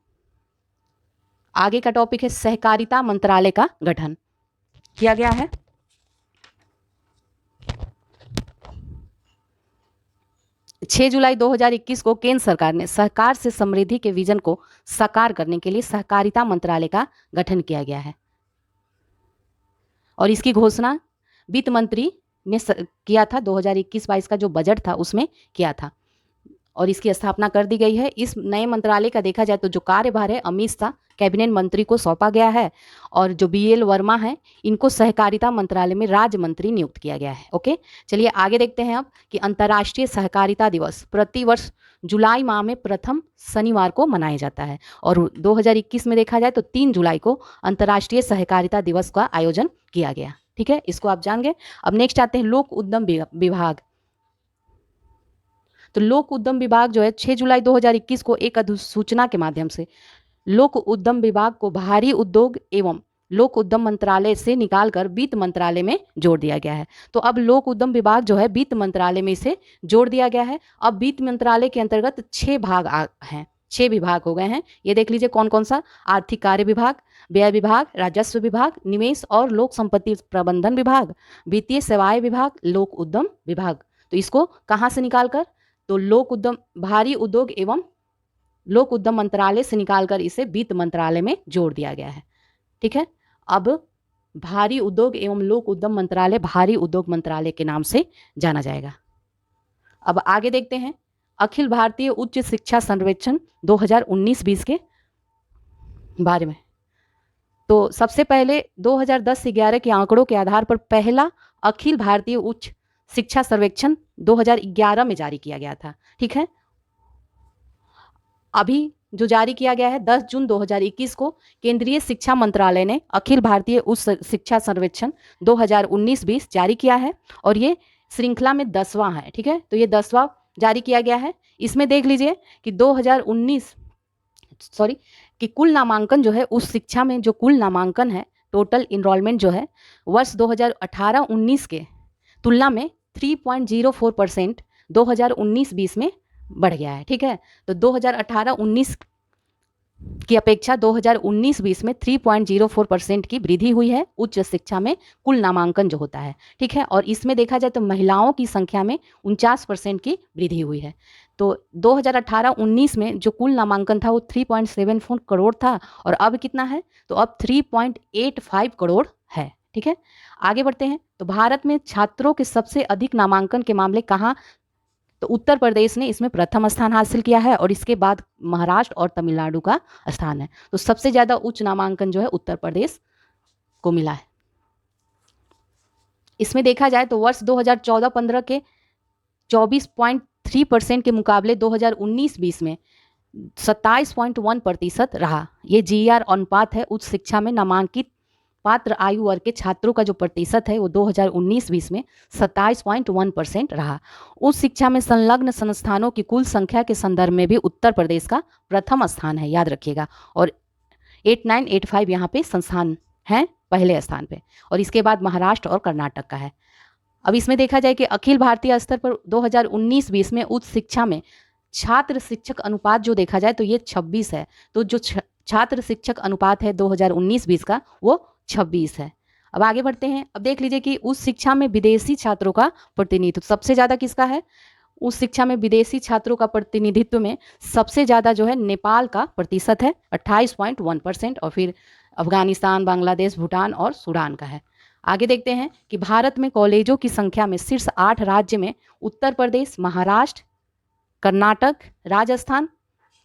आगे का टॉपिक है सहकारिता मंत्रालय का गठन किया गया है। छह जुलाई 2021 को केंद्र सरकार ने सहकार से समृद्धि के विजन को साकार करने के लिए सहकारिता मंत्रालय का गठन किया गया है और इसकी घोषणा वित्त मंत्री ने किया था। 2021-22 का जो बजट था उसमें किया था और इसकी स्थापना कर दी गई है। इस नए मंत्रालय का देखा जाए तो जो कार्यभार है अमित शाह कैबिनेट मंत्री को सौंपा गया है और जो BL वर्मा है इनको सहकारिता मंत्रालय में राज्य मंत्री नियुक्त किया गया है। ओके, चलिए आगे देखते हैं अब कि अंतर्राष्ट्रीय सहकारिता दिवस प्रतिवर्ष जुलाई माह में प्रथम शनिवार को मनाया जाता है और 2021 में देखा जाए तो 3 जुलाई को अंतर्राष्ट्रीय सहकारिता दिवस का आयोजन किया गया। ठीक है, इसको आप जान गए। अब नेक्स्ट आते हैं लोक उद्यम विभाग। तो लोक उद्यम विभाग जो है 6 जुलाई 2021 को एक अधिसूचना के माध्यम से लोक उद्यम विभाग को भारी उद्योग एवं लोक उद्यम मंत्रालय से निकालकर वित्त मंत्रालय में जोड़ दिया गया है। तो अब लोक उद्यम विभाग जो है वित्त मंत्रालय में इसे जोड़ दिया गया है। अब वित्त मंत्रालय के अंतर्गत 6 भाग हैं, 6 विभाग हो गए हैं। ये देख लीजिए कौन कौन सा। आर्थिक कार्य विभाग, व्यय विभाग, राजस्व विभाग, निवेश और लोक संपत्ति प्रबंधन विभाग, वित्तीय सेवाएं विभाग, लोक उद्यम विभाग। तो इसको कहाँ से निकाल कर? तो लोक उद्यम भारी उद्योग एवं लोक उद्यम मंत्रालय से निकालकर इसे वित्त मंत्रालय में जोड़ दिया गया है। ठीक है, अब भारी उद्योग एवं लोक उद्यम मंत्रालय भारी उद्योग मंत्रालय के नाम से जाना जाएगा। अब आगे देखते हैं अखिल भारतीय उच्च शिक्षा सर्वेक्षण 2019-20 के बारे में। तो सबसे पहले 2010-11 के आंकड़ों के आधार पर पहला अखिल भारतीय उच्च शिक्षा सर्वेक्षण 2011 में जारी किया गया था। ठीक है, अभी जो जारी किया गया है 10 जून 2021 को केंद्रीय शिक्षा मंत्रालय ने अखिल भारतीय उच्च शिक्षा सर्वेक्षण 2019-20 जारी किया है और ये श्रृंखला में 10वां है। ठीक है, तो ये 10वां जारी किया गया है। इसमें देख लीजिए कि कि कुल नामांकन जो है उस शिक्षा में जो कुल नामांकन है, टोटल इनरोलमेंट जो है वर्ष 2018-19 के तुलना में 3.04% 2019-20 में बढ़ गया है। ठीक है, तो 2018-19 की अपेक्षा 2019-20 में 3.04% की वृद्धि हुई है उच्च शिक्षा में कुल नामांकन जो होता है। ठीक है, और इसमें देखा जाए तो महिलाओं की संख्या में 49% की वृद्धि हुई है। तो 2018-19 में जो कुल नामांकन था वो 3.74 करोड़ था और अब कितना है? तो अब 3.85 करोड़ है। ठीक है, आगे बढ़ते हैं। तो भारत में छात्रों के सबसे अधिक नामांकन के मामले कहाँ? तो उत्तर प्रदेश ने इसमें प्रथम स्थान हासिल किया है और इसके बाद महाराष्ट्र और तमिलनाडु का स्थान है। तो सबसे ज़्यादा उच्च नामांकन जो है उत्तर प्रदेश को मिला है। इसमें देखा जाए तो वर्ष 2014-15 के 24.3% के मुकाबले 2019-20 में 27.1% रहा। ये GR अनुपात है उच्च शिक्षा में नामांकित पात्र आयु वर्ग के छात्रों का जो प्रतिशत है वो 2019-20 में 27.1% रहा। उच्च शिक्षा में संलग्न संस्थानों की कुल संख्या के संदर्भ में भी उत्तर प्रदेश का प्रथम स्थान है, याद रखिएगा। और 8985 यहाँ पे संस्थान हैं पहले स्थान पे, और इसके बाद महाराष्ट्र और कर्नाटक का है। अब इसमें देखा जाए कि अखिल भारतीय स्तर पर 2019-20 में उच्च शिक्षा में छात्र शिक्षक अनुपात जो देखा जाए तो ये 26 है। तो जो छात्र शिक्षक अनुपात है 2019-20 का वो 26 है। अब आगे बढ़ते हैं। अब देख लीजिए कि उस शिक्षा में विदेशी छात्रों का प्रतिनिधित्व सबसे ज़्यादा किसका है। उस शिक्षा में विदेशी छात्रों का प्रतिनिधित्व में सबसे ज़्यादा जो है नेपाल का प्रतिशत है 28.1%, और फिर अफगानिस्तान, बांग्लादेश, भूटान और सूडान का है। आगे देखते हैं कि भारत में कॉलेजों की संख्या में शीर्ष 8 राज्य में उत्तर प्रदेश, महाराष्ट्र, कर्नाटक, राजस्थान,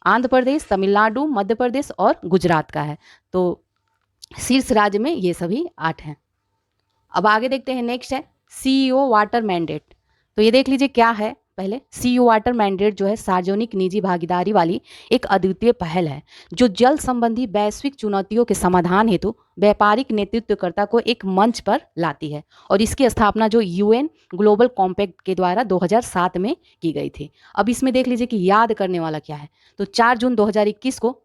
आंध्र प्रदेश, तमिलनाडु, मध्य प्रदेश और गुजरात का है। तो शीर्ष राज्य में ये सभी 8 हैं। अब आगे देखते हैं, नेक्स्ट है CEO वाटर मैंडेट। तो ये देख लीजिए क्या है। पहले CEO वाटर मैंडेट जो है सार्वजनिक निजी भागीदारी वाली एक अद्वितीय पहल है जो जल संबंधी वैश्विक चुनौतियों के समाधान हेतु व्यापारिक नेतृत्वकर्ता को एक मंच पर लाती है, और इसकी स्थापना जो UN ग्लोबल कॉम्पैक्ट के द्वारा 2007 में की गई थी। अब इसमें देख लीजिए कि याद करने वाला क्या है। तो 4 जून 2021 को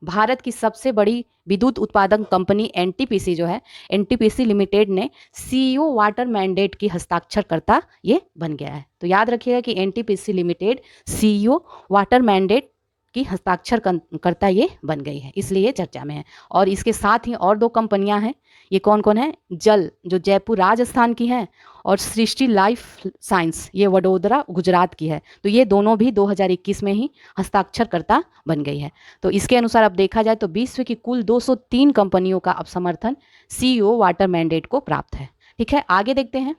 भारत की सबसे बड़ी विद्युत उत्पादक कंपनी NTPC जो है, NTPC लिमिटेड ने CEO वाटर मैंडेट की हस्ताक्षरकर्ता ये बन गया है। तो याद रखिएगा कि NTPC limited CEO water mandate की हस्ताक्षरकर्ता ये बन गई है, इसलिए ये चर्चा में है। और इसके साथ ही और 2 कंपनियां हैं। ये कौन कौन है। जल जो जयपुर राजस्थान की है, और सृष्टि लाइफ साइंस ये वडोदरा गुजरात की है। तो ये दोनों भी 2021 में ही हस्ताक्षरकर्ता बन गई है। तो इसके अनुसार अब देखा जाए तो विश्व की कुल 203 कंपनियों का अब समर्थन CEO वाटर मैंडेट को प्राप्त है। ठीक है, आगे देखते हैं।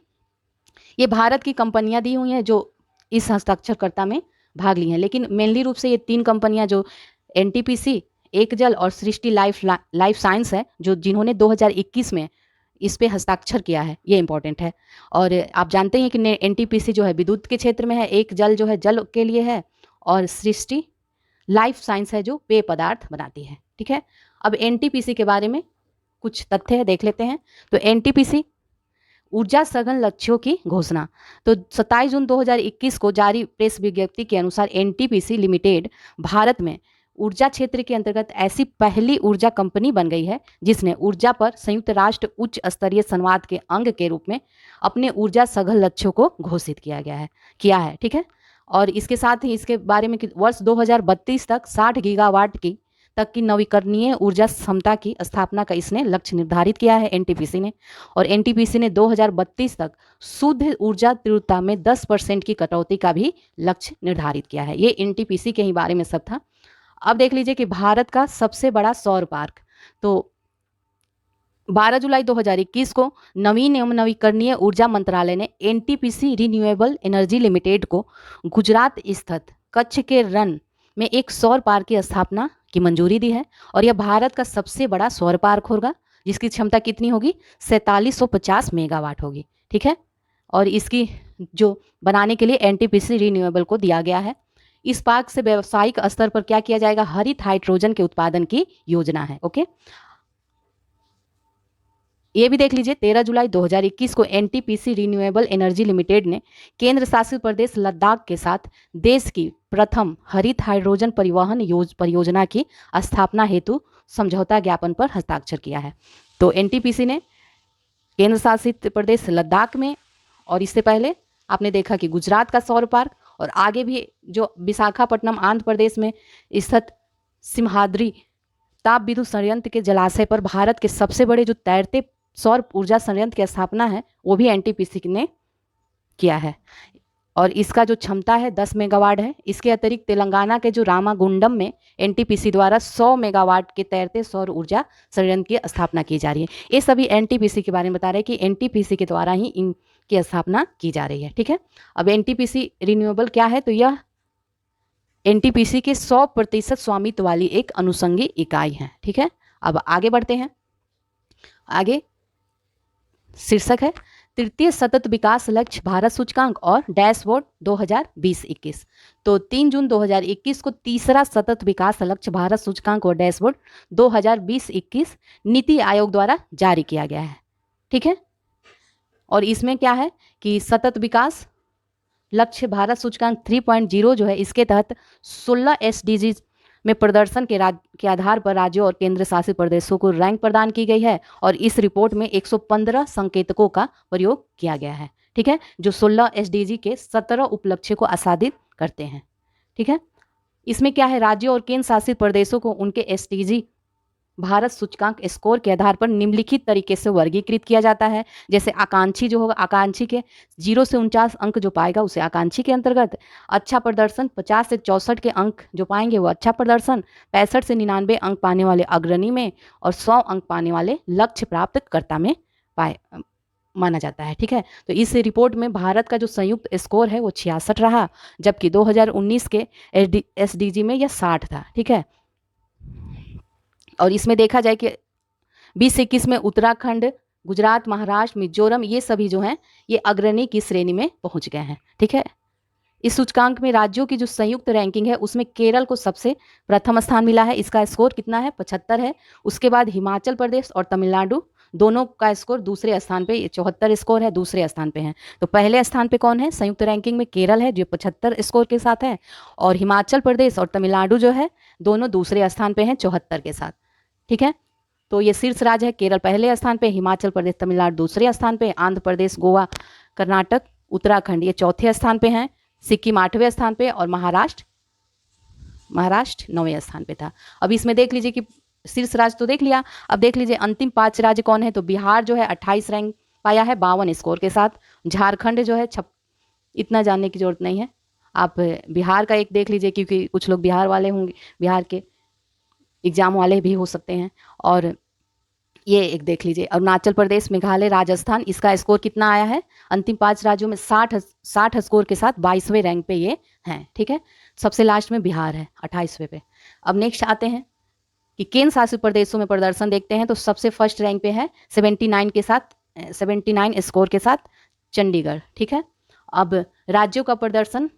ये भारत की कंपनियां दी हुई हैं जो इस हस्ताक्षरकर्ता में भाग ली हैं, लेकिन मेनली रूप से ये 3 कंपनियां जो NTPC, एक जल और सृष्टि लाइफ साइंस है, जो जिन्होंने 2021 में इस पे हस्ताक्षर किया है, ये इंपॉर्टेंट है। और आप जानते हैं कि NTPC जो है विद्युत के क्षेत्र में है, एक जल जो है जल के लिए है, और सृष्टि लाइफ साइंस है जो पेय पदार्थ बनाती है। ठीक है, अब NTPC के बारे में कुछ तथ्य है, देख लेते हैं। तो NTPC ऊर्जा सघन लक्ष्यों की घोषणा। तो 27 जून 2021 को जारी प्रेस विज्ञप्ति के अनुसार NTPC लिमिटेड भारत में ऊर्जा क्षेत्र के अंतर्गत ऐसी पहली ऊर्जा कंपनी बन गई है जिसने ऊर्जा पर संयुक्त राष्ट्र उच्च स्तरीय संवाद के अंग के रूप में अपने ऊर्जा सघन लक्ष्यों को घोषित किया है। ठीक है, और इसके साथ ही इसके बारे में कि वर्ष 2032 तक 60 गीगावाट तक की नवीकरणीय ऊर्जा क्षमता की स्थापना का इसने लक्ष्य निर्धारित किया है NTPC ने। और NTPC ने 2032 तक शुद्ध ऊर्जा तीव्रता में 10% की कटौती का भी लक्ष्य निर्धारित किया है। ये NTPC के ही बारे में सब था। अब देख लीजिए कि भारत का सबसे बड़ा सौर पार्क। तो 12 जुलाई 2021 को नवीन एवं नवीकरणीय ऊर्जा मंत्रालय ने NTPC रिन्यूएबल एनर्जी लिमिटेड को गुजरात स्थित कच्छ के रन में एक सौर पार्क की स्थापना की मंजूरी दी है, और यह भारत का सबसे बड़ा सौर पार्क होगा जिसकी क्षमता कितनी होगी 4750 मेगावाट होगी। ठीक है, और इसकी जो बनाने के लिए NTPC रिन्यूएबल को दिया गया है। इस पार्क से व्यावसायिक स्तर पर क्या किया जाएगा, हरित हाइड्रोजन के उत्पादन की योजना है। ओके, ये भी देख लीजिए 13 जुलाई 2021 को NTPC रिन्यूएबल एनर्जी लिमिटेड ने केंद्र शासित प्रदेश लद्दाख के साथ देश की प्रथम हरित हाइड्रोजन परिवहन परियोजना की स्थापना हेतु समझौता ज्ञापन पर हस्ताक्षर किया है। तो NTPC ने केंद्र शासित प्रदेश लद्दाख में, और इससे पहले आपने देखा कि गुजरात का सौर पार्क, और आगे भी जो विशाखापट्टनम आंध्र प्रदेश में स्थित सिमहाद्री ताप विद्युत संयंत्र के जलाशय पर भारत के सबसे बड़े जो तैरते सौर ऊर्जा संयंत्र की स्थापना है वो भी NTPC ने किया है, और इसका जो क्षमता है 10 मेगावाट है। इसके अतिरिक्त तेलंगाना के जो रामागुंडम में NTPC द्वारा 100 मेगावाट के तैरते सौर ऊर्जा संयंत्र की स्थापना की जा रही है। ये सभी NTPC के बारे में बता रहे हैं कि NTPC के द्वारा ही इनकी स्थापना की जा रही है। ठीक है, अब NTPC रिन्यूएबल क्या है, तो यह NTPC के 100% स्वामित्व वाली एक अनुषंगी इकाई है। ठीक है, अब आगे बढ़ते हैं। आगे शीर्षक है तृतीय सतत विकास लक्ष्य भारत सूचकांक और डैशबोर्ड 2020-21। तो 3 जून 2021 को तीसरा सतत विकास लक्ष्य भारत सूचकांक और डैशबोर्ड 2020-21 नीति आयोग द्वारा जारी किया गया है। ठीक है, और इसमें क्या है कि सतत विकास लक्ष्य भारत सूचकांक 3.0 जो है, इसके तहत 16 SDGs में प्रदर्शन के आधार पर राज्यों और केंद्र शासित प्रदेशों को रैंक प्रदान की गई है और इस रिपोर्ट में 115 संकेतकों का प्रयोग किया गया है। ठीक है, जो 16 SDG के 17 उपलक्ष्य को आसादित करते हैं। ठीक है, इसमें क्या है, राज्यों और केंद्र शासित प्रदेशों को उनके SDG भारत सूचकांक स्कोर के आधार पर निम्नलिखित तरीके से वर्गीकृत किया जाता है। जैसे आकांक्षी जो होगा, आकांक्षी के 0 से 49 अंक जो पाएगा उसे आकांक्षी के अंतर्गत, अच्छा प्रदर्शन 50 से 64 के अंक जो पाएंगे वो अच्छा प्रदर्शन, 65 से 99 अंक पाने वाले अग्रणी में और 100 अंक पाने वाले लक्ष्य प्राप्तकर्ता में माना जाता है। ठीक है, तो इस रिपोर्ट में भारत का जो संयुक्त स्कोर है वो 66 रहा, जबकि 2019 के SDG में यह 60 था। ठीक है, और इसमें देखा जाए कि 2021 में उत्तराखंड, गुजरात, महाराष्ट्र, मिजोरम ये सभी जो हैं ये अग्रणी की श्रेणी में पहुंच गए हैं। ठीक है, इस सूचकांक में राज्यों की जो संयुक्त रैंकिंग है उसमें केरल को सबसे प्रथम स्थान मिला है, इसका स्कोर कितना है, 75 है। उसके बाद हिमाचल प्रदेश और तमिलनाडु दोनों का स्कोर दूसरे स्थान पे, 74 स्कोर है, दूसरे स्थान पे हैं। तो पहले स्थान पे कौन है संयुक्त रैंकिंग में, केरल है जो 75 स्कोर के साथ है, और हिमाचल प्रदेश और तमिलनाडु जो है दोनों दूसरे स्थान पे हैं 74 के साथ। ठीक है, तो ये शीर्ष राज्य है, केरल पहले स्थान पे, हिमाचल प्रदेश, तमिलनाडु दूसरे स्थान पे, आंध्र प्रदेश, गोवा, कर्नाटक, उत्तराखंड ये चौथे स्थान पे हैं, सिक्किम 8वें स्थान पे और महाराष्ट्र 9वें स्थान पे था। अब इसमें देख लीजिए कि शीर्ष राज्य तो देख लिया, अब देख लीजिए अंतिम 5 राज्य कौन है। तो बिहार जो है 28 रैंक पाया है 52 स्कोर के साथ। झारखंड जो है इतना जानने की जरूरत नहीं है, आप बिहार का एक देख लीजिए क्योंकि कुछ लोग बिहार वाले होंगे, बिहार के एग्जाम वाले भी हो सकते हैं। और ये एक देख लीजिए अरुणाचल प्रदेश, मेघालय, राजस्थान, इसका स्कोर कितना आया है अंतिम 5 राज्यों में 60 स्कोर के साथ 22वें रैंक पे ये हैं। ठीक है, सबसे लास्ट में बिहार है 28वें पे। अब नेक्स्ट आते हैं कि केंद्र शासित प्रदेशों में प्रदर्शन देखते हैं, तो सबसे फर्स्ट रैंक पे है 79 स्कोर के साथ चंडीगढ़। ठीक है, अब राज्यों का प्रदर्शन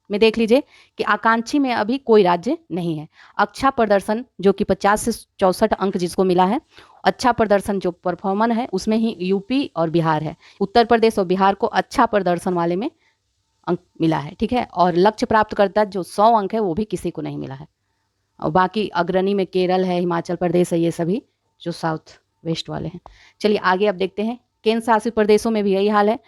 में देख लीजिए कि आकांक्षी में अभी कोई राज्य नहीं है। अच्छा प्रदर्शन जो कि 50 से 64 अंक जिसको मिला है, अच्छा प्रदर्शन जो परफॉर्मर है उसमें ही यूपी और बिहार है। उत्तर प्रदेश और बिहार को अच्छा प्रदर्शन वाले में अंक मिला है। ठीक है, और लक्ष्य प्राप्त करता जो 100 अंक है वो भी किसी को नहीं मिला है। और बाकी अग्रणी में केरल है, हिमाचल प्रदेश है, ये सभी जो साउथ वेस्ट वाले हैं। चलिए आगे अब देखते हैं, केंद्र शासित प्रदेशों में भी यही हाल है,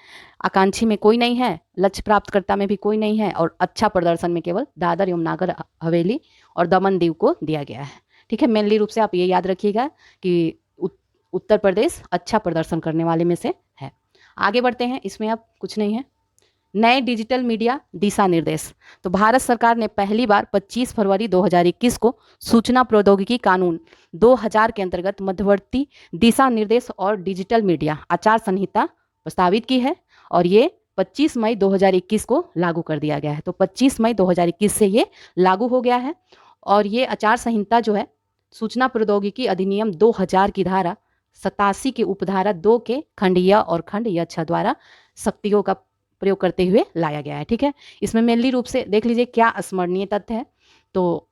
आकांक्षी में कोई नहीं है, लक्ष्य प्राप्तकर्ता में भी कोई नहीं है, और अच्छा प्रदर्शन में केवल दादर एवं नागर हवेली और दमन दीव को दिया गया है। ठीक है, मेनली रूप से आप ये याद रखिएगा कि उत्तर प्रदेश अच्छा प्रदर्शन करने वाले में से है। आगे बढ़ते हैं, इसमें अब कुछ नहीं है। नए डिजिटल मीडिया दिशा निर्देश। तो भारत सरकार ने पहली बार 25 फरवरी 2021 को सूचना प्रौद्योगिकी कानून 2000 के अंतर्गत मध्यवर्ती दिशा निर्देश और डिजिटल मीडिया आचार संहिता प्रस्तावित की है, और ये 25 मई 2021 को लागू कर दिया गया है। तो 25 मई 2021 से ये लागू हो गया है, और ये आचार संहिता जो है सूचना प्रौद्योगिकी अधिनियम 2000 की धारा 87 के उपधारा 2 के खंड य और खंड य 6 द्वारा शक्तियों का प्रयोग करते हुए लाया गया है। ठीक है, इसमें मेनली रूप से देख लीजिए क्या स्मरणीय तथ्य है, तो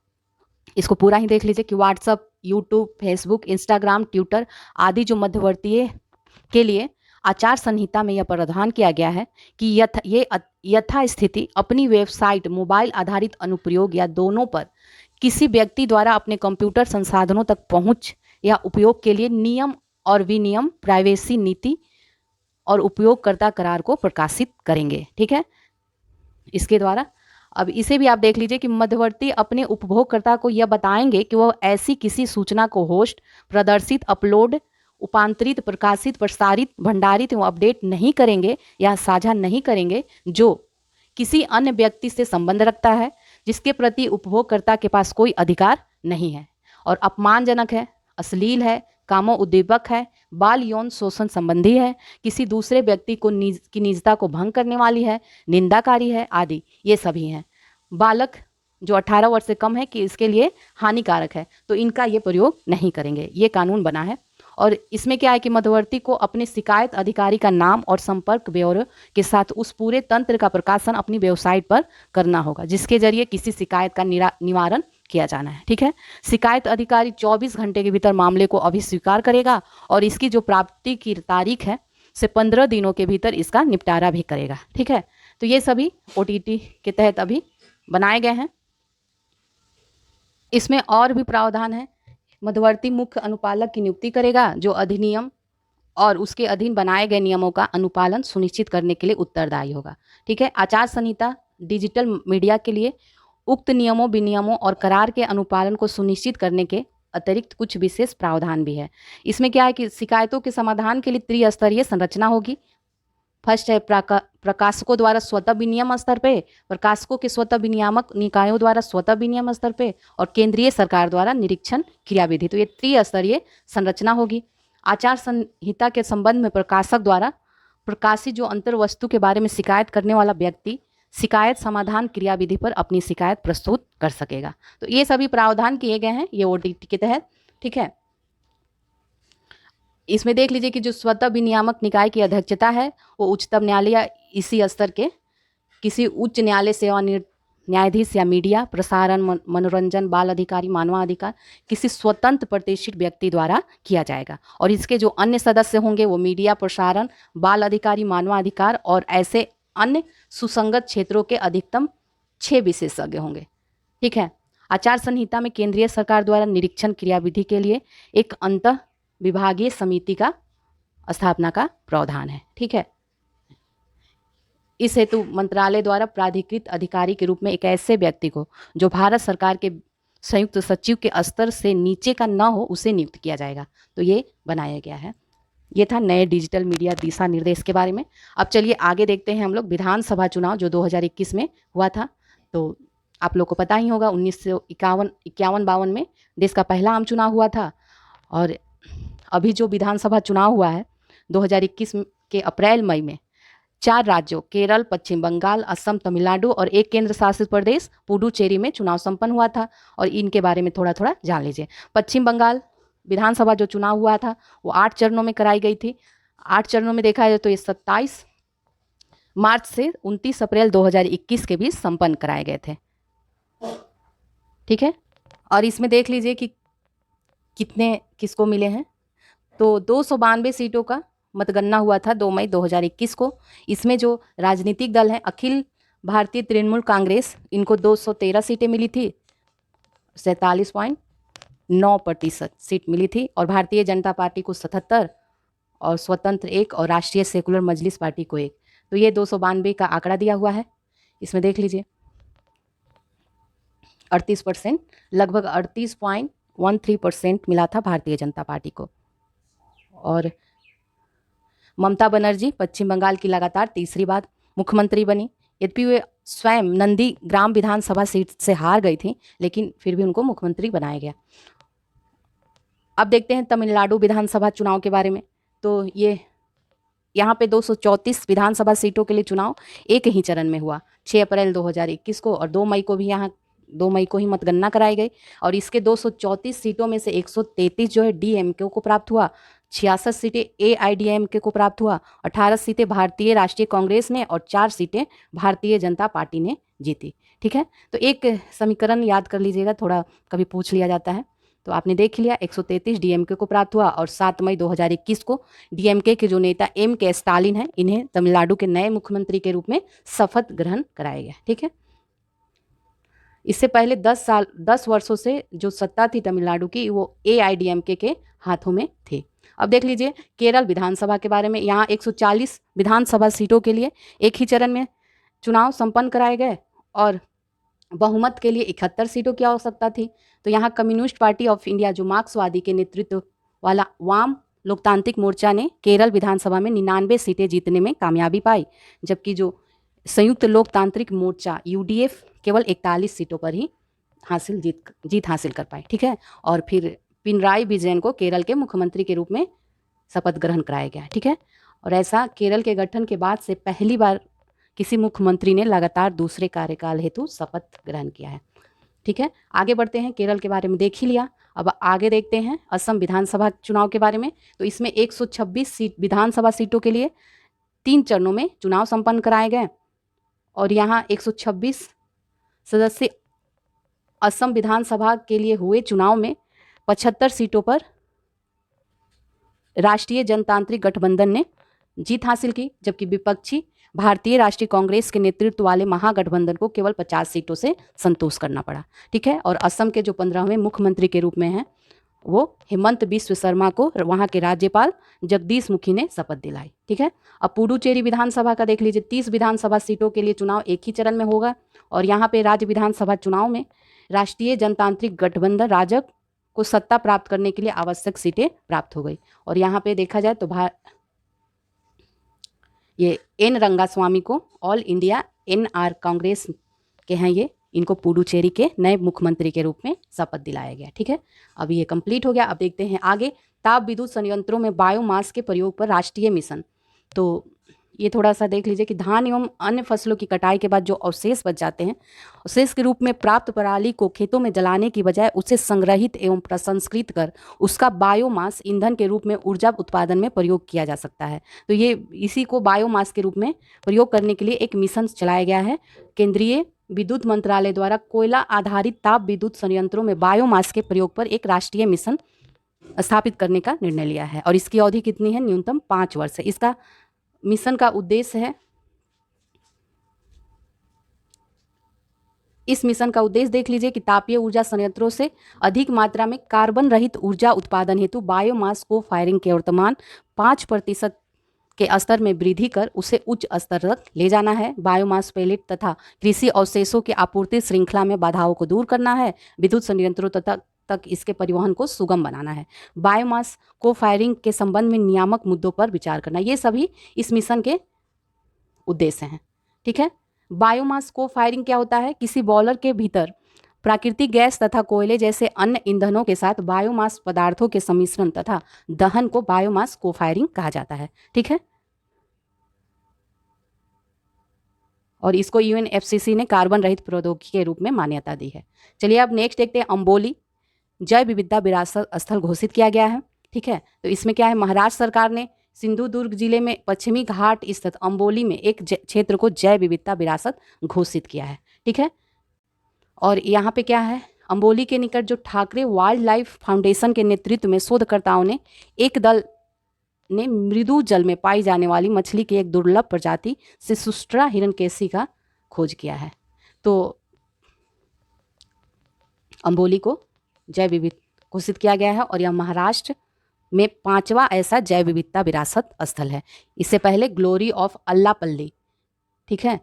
इसको पूरा ही देख लीजिए कि WhatsApp, YouTube, Facebook, Instagram, Twitter आदि जो मध्यवर्ती के लिए आचार संहिता में यह प्रावधान किया गया है कि ये यथास्थिति अपनी वेबसाइट, मोबाइल आधारित अनुप्रयोग या दोनों पर किसी व्यक्ति द्वारा अपने कंप्यूटर संसाधनों तक पहुंच या उपयोग के लिए नियम और विनियम, प्राइवेसी नीति और उपयोगकर्ता करार को प्रकाशित करेंगे। ठीक है, इसके द्वारा अब इसे भी आप देख लीजिए कि मध्यवर्ती अपने उपभोगकर्ता को यह बताएंगे कि वह ऐसी किसी सूचना को होस्ट, प्रदर्शित, अपलोड, उपांतरित, प्रकाशित, प्रसारित, भंडारित एवं अपडेट नहीं करेंगे या साझा नहीं करेंगे जो किसी अन्य व्यक्ति से संबंध रखता है, जिसके प्रति उपभोगकर्ता के पास कोई अधिकार नहीं है, और अपमानजनक है, अश्लील है, कामोद्दीपक है, बाल यौन शोषण संबंधी है, किसी दूसरे व्यक्ति को की निजता को भंग करने वाली है, निंदाकारी है आदि, ये सभी हैं। बालक जो 18 वर्ष से कम है कि इसके लिए हानिकारक है, तो इनका ये प्रयोग नहीं करेंगे। ये कानून बना है, और इसमें क्या है कि मध्यवर्ती को अपने शिकायत अधिकारी का नाम और संपर्क ब्यौरे के साथ उस पूरे तंत्र का प्रकाशन अपनी वेबसाइट पर करना होगा जिसके जरिए किसी शिकायत का निवारण किया जाना है। ठीक है, शिकायत अधिकारी 24 घंटे के भीतर मामले को अभिस्वीकार करेगा और इसकी जो प्राप्ति की तारीख है से 15 दिनों के भीतर इसका निपटारा भी करेगा। ठीक है, तो ये सभी OTT के तहत अभी बनाए गए हैं। इसमें और भी प्रावधान है। मध्यवर्ती मुख्य अनुपालक की नियुक्ति करेगा जो अधिनियम और उसके अधीन बनाए गए नियमों का अनुपालन सुनिश्चित करने के लिए उत्तरदायी होगा। ठीक है, आचार संहिता डिजिटल मीडिया के लिए उक्त नियमों विनियमों और करार के अनुपालन को सुनिश्चित करने के अतिरिक्त कुछ विशेष प्रावधान भी है। इसमें क्या है कि शिकायतों के समाधान के लिए त्रिस्तरीय संरचना होगी। फर्स्ट है प्रकाशकों द्वारा स्वतः विनियम स्तर पे, प्रकाशकों के स्वतः विनियामक निकायों द्वारा स्वतः विनियम स्तर पे और केंद्रीय सरकार द्वारा निरीक्षण क्रियाविधि। तो ये त्रिस्तरीय संरचना होगी। आचार संहिता के संबंध में प्रकाशक द्वारा प्रकाशित जो अंतर वस्तु के बारे में शिकायत करने वाला व्यक्ति शिकायत समाधान क्रियाविधि पर अपनी शिकायत प्रस्तुत कर सकेगा। तो ये सभी प्रावधान किए गए हैं ये OTT के तहत। ठीक है, इसमें देख लीजिए कि जो स्वतः विनियामक निकाय की अध्यक्षता है वो उच्चतम न्यायालय या इसी स्तर के किसी उच्च न्यायालय सेवा न्यायाधीश या मीडिया प्रसारण मनोरंजन बाल अधिकारी मानवाधिकार किसी स्वतंत्र प्रतिष्ठित व्यक्ति द्वारा किया जाएगा। और इसके जो अन्य सदस्य होंगे वो मीडिया प्रसारण बाल अधिकारी मानवाधिकार और ऐसे अन्य सुसंगत क्षेत्रों के अधिकतम 6 विशेषज्ञ होंगे। ठीक है, आचार संहिता में केंद्रीय सरकार द्वारा निरीक्षण क्रियाविधि के लिए एक अंतः विभागीय समिति का स्थापना का प्रावधान है। ठीक है, इस हेतु मंत्रालय द्वारा प्राधिकृत अधिकारी के रूप में एक ऐसे व्यक्ति को जो भारत सरकार के संयुक्त सचिव के स्तर से नीचे का न हो उसे नियुक्त किया जाएगा। तो ये बनाया गया है। ये था नए डिजिटल मीडिया दिशा निर्देश के बारे में। अब चलिए आगे देखते हैं हम लोग विधानसभा चुनाव जो 2021 में हुआ था। तो आप लोग को पता ही होगा 1951 में देश का पहला आम चुनाव हुआ था। और अभी जो विधानसभा चुनाव हुआ है 2021 के अप्रैल मई में 4 राज्यों केरल पश्चिम बंगाल असम तमिलनाडु और एक केंद्र शासित प्रदेश पुडुचेरी में चुनाव संपन्न हुआ था। और इनके बारे में थोड़ा थोड़ा जान लीजिए। पश्चिम बंगाल विधानसभा जो चुनाव हुआ था वो 8 चरणों में कराई गई थी। 8 चरणों में देखा जाए तो ये 27 मार्च से 29 अप्रैल 2021 के बीच संपन्न कराए गए थे। ठीक है, और इसमें देख लीजिए कि कितने किसको मिले हैं। तो 292 सीटों का मतगणना हुआ था 2 मई 2021 को। इसमें जो राजनीतिक दल हैं अखिल भारतीय तृणमूल कांग्रेस इनको 213 सीटें मिली थी, 47.9% सीट मिली थी। और भारतीय जनता पार्टी को 77 और स्वतंत्र 1 और राष्ट्रीय सेकुलर मजलिस पार्टी को 1। तो ये 292 का आंकड़ा दिया हुआ है। इसमें देख लीजिए 38% लगभग 38.13% मिला था भारतीय जनता पार्टी को। और ममता बनर्जी पश्चिम बंगाल की लगातार तीसरी बार मुख्यमंत्री बनी। यद्यपि वे स्वयं नंदी ग्राम विधानसभा सीट से हार गई थी लेकिन फिर भी उनको मुख्यमंत्री बनाया गया। अब देखते हैं तमिलनाडु विधानसभा चुनाव के बारे में। तो ये यहाँ पे 234 विधानसभा सीटों के लिए चुनाव एक ही चरण में हुआ 6 अप्रैल 2021 को। और 2 मई को भी यहाँ 2 मई को ही मतगणना कराई गई। और इसके 234 सीटों में से 133 जो है DMK को प्राप्त हुआ, 66 सीटें AIDMK को प्राप्त हुआ, 18 सीटें भारतीय राष्ट्रीय कांग्रेस ने और 4 सीटें भारतीय जनता पार्टी ने जीती। ठीक है, तो एक समीकरण याद कर लीजिएगा, थोड़ा कभी पूछ लिया जाता है। तो आपने देख लिया 133 DMK को प्राप्त हुआ। और 7 मई 2021 को DMK के जो नेता MK स्टालिन हैं इन्हें तमिलनाडु के नए मुख्यमंत्री के रूप में शपथ ग्रहण कराया गया। ठीक है, इससे पहले 10 वर्षों से जो सत्ता थी तमिलनाडु की वो AIDMK के हाथों में थी। अब देख लीजिए केरल विधानसभा के बारे में। यहाँ 140 विधानसभा सीटों के लिए एक ही चरण में चुनाव संपन्न कराए गए और बहुमत के लिए 71 सीटों की आवश्यकता थी। तो यहाँ कम्युनिस्ट पार्टी ऑफ इंडिया जो मार्क्सवादी के नेतृत्व वाला वाम लोकतांत्रिक मोर्चा ने केरल विधानसभा में 99 सीटें जीतने में कामयाबी पाई, जबकि जो संयुक्त लोकतांत्रिक मोर्चा UDF केवल 41 सीटों पर ही जीत हासिल कर पाए। ठीक है, और फिर पिनराई विजयन को केरल के मुख्यमंत्री के रूप में शपथ ग्रहण कराया गया। ठीक है, और ऐसा केरल के गठन के बाद से पहली बार किसी मुख्यमंत्री ने लगातार दूसरे कार्यकाल हेतु शपथ ग्रहण किया है। ठीक है, आगे बढ़ते हैं। केरल के बारे में देख ही लिया, अब आगे देखते हैं असम विधानसभा चुनाव के बारे में। तो इसमें 126 सीट विधानसभा सीटों के लिए 3 चरणों में चुनाव संपन्न कराए गए और यहाँ 126 सदस्य असम विधानसभा के लिए हुए चुनाव में 75 सीटों पर राष्ट्रीय जनतांत्रिक गठबंधन ने जीत हासिल की, जबकि विपक्षी भारतीय राष्ट्रीय कांग्रेस के नेतृत्व वाले महागठबंधन को केवल 50 सीटों से संतोष करना पड़ा। ठीक है, और असम के जो 15वें मुख्यमंत्री के रूप में हैं वो हेमंत बिस्व शर्मा को वहाँ के राज्यपाल जगदीश मुखी ने शपथ दिलाई। ठीक है, अब पुडुचेरी विधानसभा का देख लीजिए। 30 विधानसभा सीटों के लिए चुनाव एक ही चरण में होगा और यहाँ पे राज्य विधानसभा चुनाव में राष्ट्रीय जनतांत्रिक गठबंधन राजग को सत्ता प्राप्त करने के लिए आवश्यक सीटें प्राप्त हो गई। और यहाँ पे देखा जाए तो ये एन रंगास्वामी को ऑल इंडिया NR कांग्रेस के हैं ये, इनको पुडुचेरी के नए मुख्यमंत्री के रूप में शपथ दिलाया गया। ठीक है, अब ये कंप्लीट हो गया। अब देखते हैं आगे, ताप विद्युत संयंत्रों में बायोमास के प्रयोग पर राष्ट्रीय मिशन। तो ये थोड़ा सा देख लीजिए कि धान एवं अन्य फसलों की कटाई के बाद जो अवशेष बच जाते हैं, अवशेष के रूप में प्राप्त पराली को खेतों में जलाने की बजाय उसे संग्रहित एवं प्रसंस्कृत कर उसका बायोमास ईंधन के रूप में ऊर्जा उत्पादन में प्रयोग किया जा सकता है। तो ये इसी को बायोमास के रूप में प्रयोग करने के लिए एक मिशन चलाया गया है। केंद्रीय विद्युत मंत्रालय द्वारा कोयला आधारित ताप विद्युत संयंत्रों में बायोमास के प्रयोग पर एक राष्ट्रीय मिशन स्थापित करने का निर्णय लिया है और इसकी अवधि कितनी है? न्यूनतम 5 वर्ष है। इसका मिशन का उद्देश्य है, इस मिशन का उद्देश्य देख लीजिए कि तापीय ऊर्जा संयंत्रों से अधिक मात्रा में कार्बन रहित ऊर्जा उत्पादन हेतु बायोमास को फायरिंग के वर्तमान 5% के स्तर में वृद्धि कर उसे उच्च स्तर तक ले जाना है। बायोमास पैलेट तथा कृषि अवशेषों की आपूर्ति श्रृंखला में बाधाओं को दूर करना है। विद्युत संयंत्रों तक इसके परिवहन को सुगम बनाना है। बायोमास को फायरिंग के संबंध में नियामक मुद्दों पर विचार करना, ये सभी इस मिशन के उद्देश्य हैं। ठीक है, बायोमास को फायरिंग क्या होता है? किसी बॉयलर के भीतर प्राकृतिक गैस तथा कोयले जैसे अन्य ईंधनों के साथ बायोमास पदार्थों के सम्मिश्रण तथा दहन को बायोमास को फायरिंग कहा जाता है। ठीक है, और इसको UNFCCC ने कार्बन रहित प्रौद्योगिकी के रूप में मान्यता दी है। चलिए अब नेक्स्ट देखते हैं, अम्बोली जैव विविधता विरासत स्थल घोषित किया गया है। ठीक है, तो इसमें क्या है, महाराष्ट्र सरकार ने सिंधुदुर्ग जिले में पश्चिमी घाट स्थित अम्बोली में एक क्षेत्र को जैव विविधता विरासत घोषित किया है। ठीक है, और यहाँ पे क्या है, अम्बोली के निकट जो ठाकरे वाइल्ड लाइफ फाउंडेशन के नेतृत्व में शोधकर्ताओं ने एक दल ने मृदु जल में पाई जाने वाली मछली की एक दुर्लभ प्रजाति सिसुस्ट्रा हिरण्यकेशी का खोज किया है। तो अम्बोली को जैव विविधता घोषित किया गया है और यह महाराष्ट्र में 5वां ऐसा जैव विविधता विरासत स्थल है। इससे पहले ग्लोरी ऑफ अल्लापल्ली, ठीक है,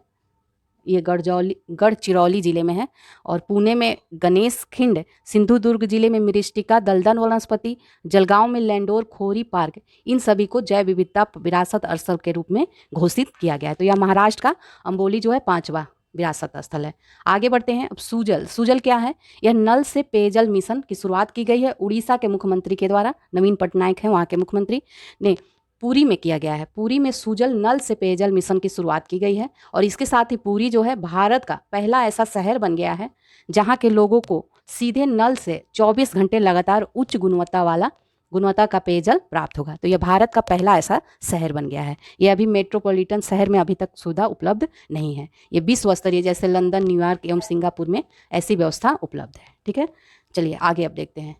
ये गढ़चिरौली जिले में है और पुणे में गणेश खिंड, सिंधुदुर्ग जिले में मिरिस्टिका दलदल वनस्पति, जलगांव में लैंडोर खोरी पार्क, इन सभी को जैव विविधता विरासत स्थल के रूप में घोषित किया गया है। तो यह महाराष्ट्र का अम्बोली जो है 5वां विरासत स्थल है। आगे बढ़ते हैं। अब सुजल क्या है? यह नल से पेयजल मिशन की शुरुआत की गई है उड़ीसा के मुख्यमंत्री के द्वारा, नवीन पटनायक हैं वहाँ के मुख्यमंत्री ने, पुरी में किया गया है। पुरी में सुजल नल से पेयजल मिशन की शुरुआत की गई है और इसके साथ ही पुरी जो है भारत का पहला ऐसा शहर बन गया है जहाँ के लोगों को सीधे नल से 24 घंटे लगातार उच्च गुणवत्ता का पेयजल प्राप्त होगा। तो यह भारत का पहला ऐसा शहर बन गया है। यह अभी मेट्रोपॉलिटन शहर में अभी तक सुविधा उपलब्ध नहीं है। ये विश्व स्तरीय जैसे लंदन, न्यूयॉर्क एवं सिंगापुर में ऐसी व्यवस्था उपलब्ध है। ठीक है, चलिए आगे अब देखते हैं।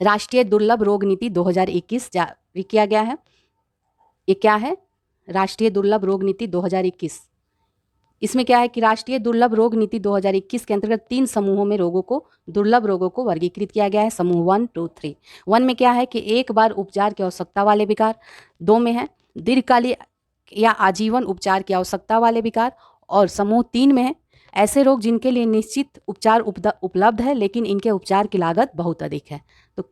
राष्ट्रीय दुर्लभ रोग नीति 2021 जारी किया गया है। ये क्या है? राष्ट्रीय दुर्लभ रोग नीति 2021। इसमें क्या है कि राष्ट्रीय दुर्लभ रोग नीति 2021 के अंतर्गत 3 समूहों में दुर्लभ रोगों को वर्गीकृत किया गया है। समूह 1, 2, 3। 1 में क्या है कि एक बार उपचार की आवश्यकता वाले विकार, 2 में है दीर्घकालिक या आजीवन उपचार की आवश्यकता वाले विकार, और समूह 3 में है ऐसे रोग जिनके लिए निश्चित उपचार उपलब्ध है लेकिन इनके उपचार की लागत बहुत अधिक है। तो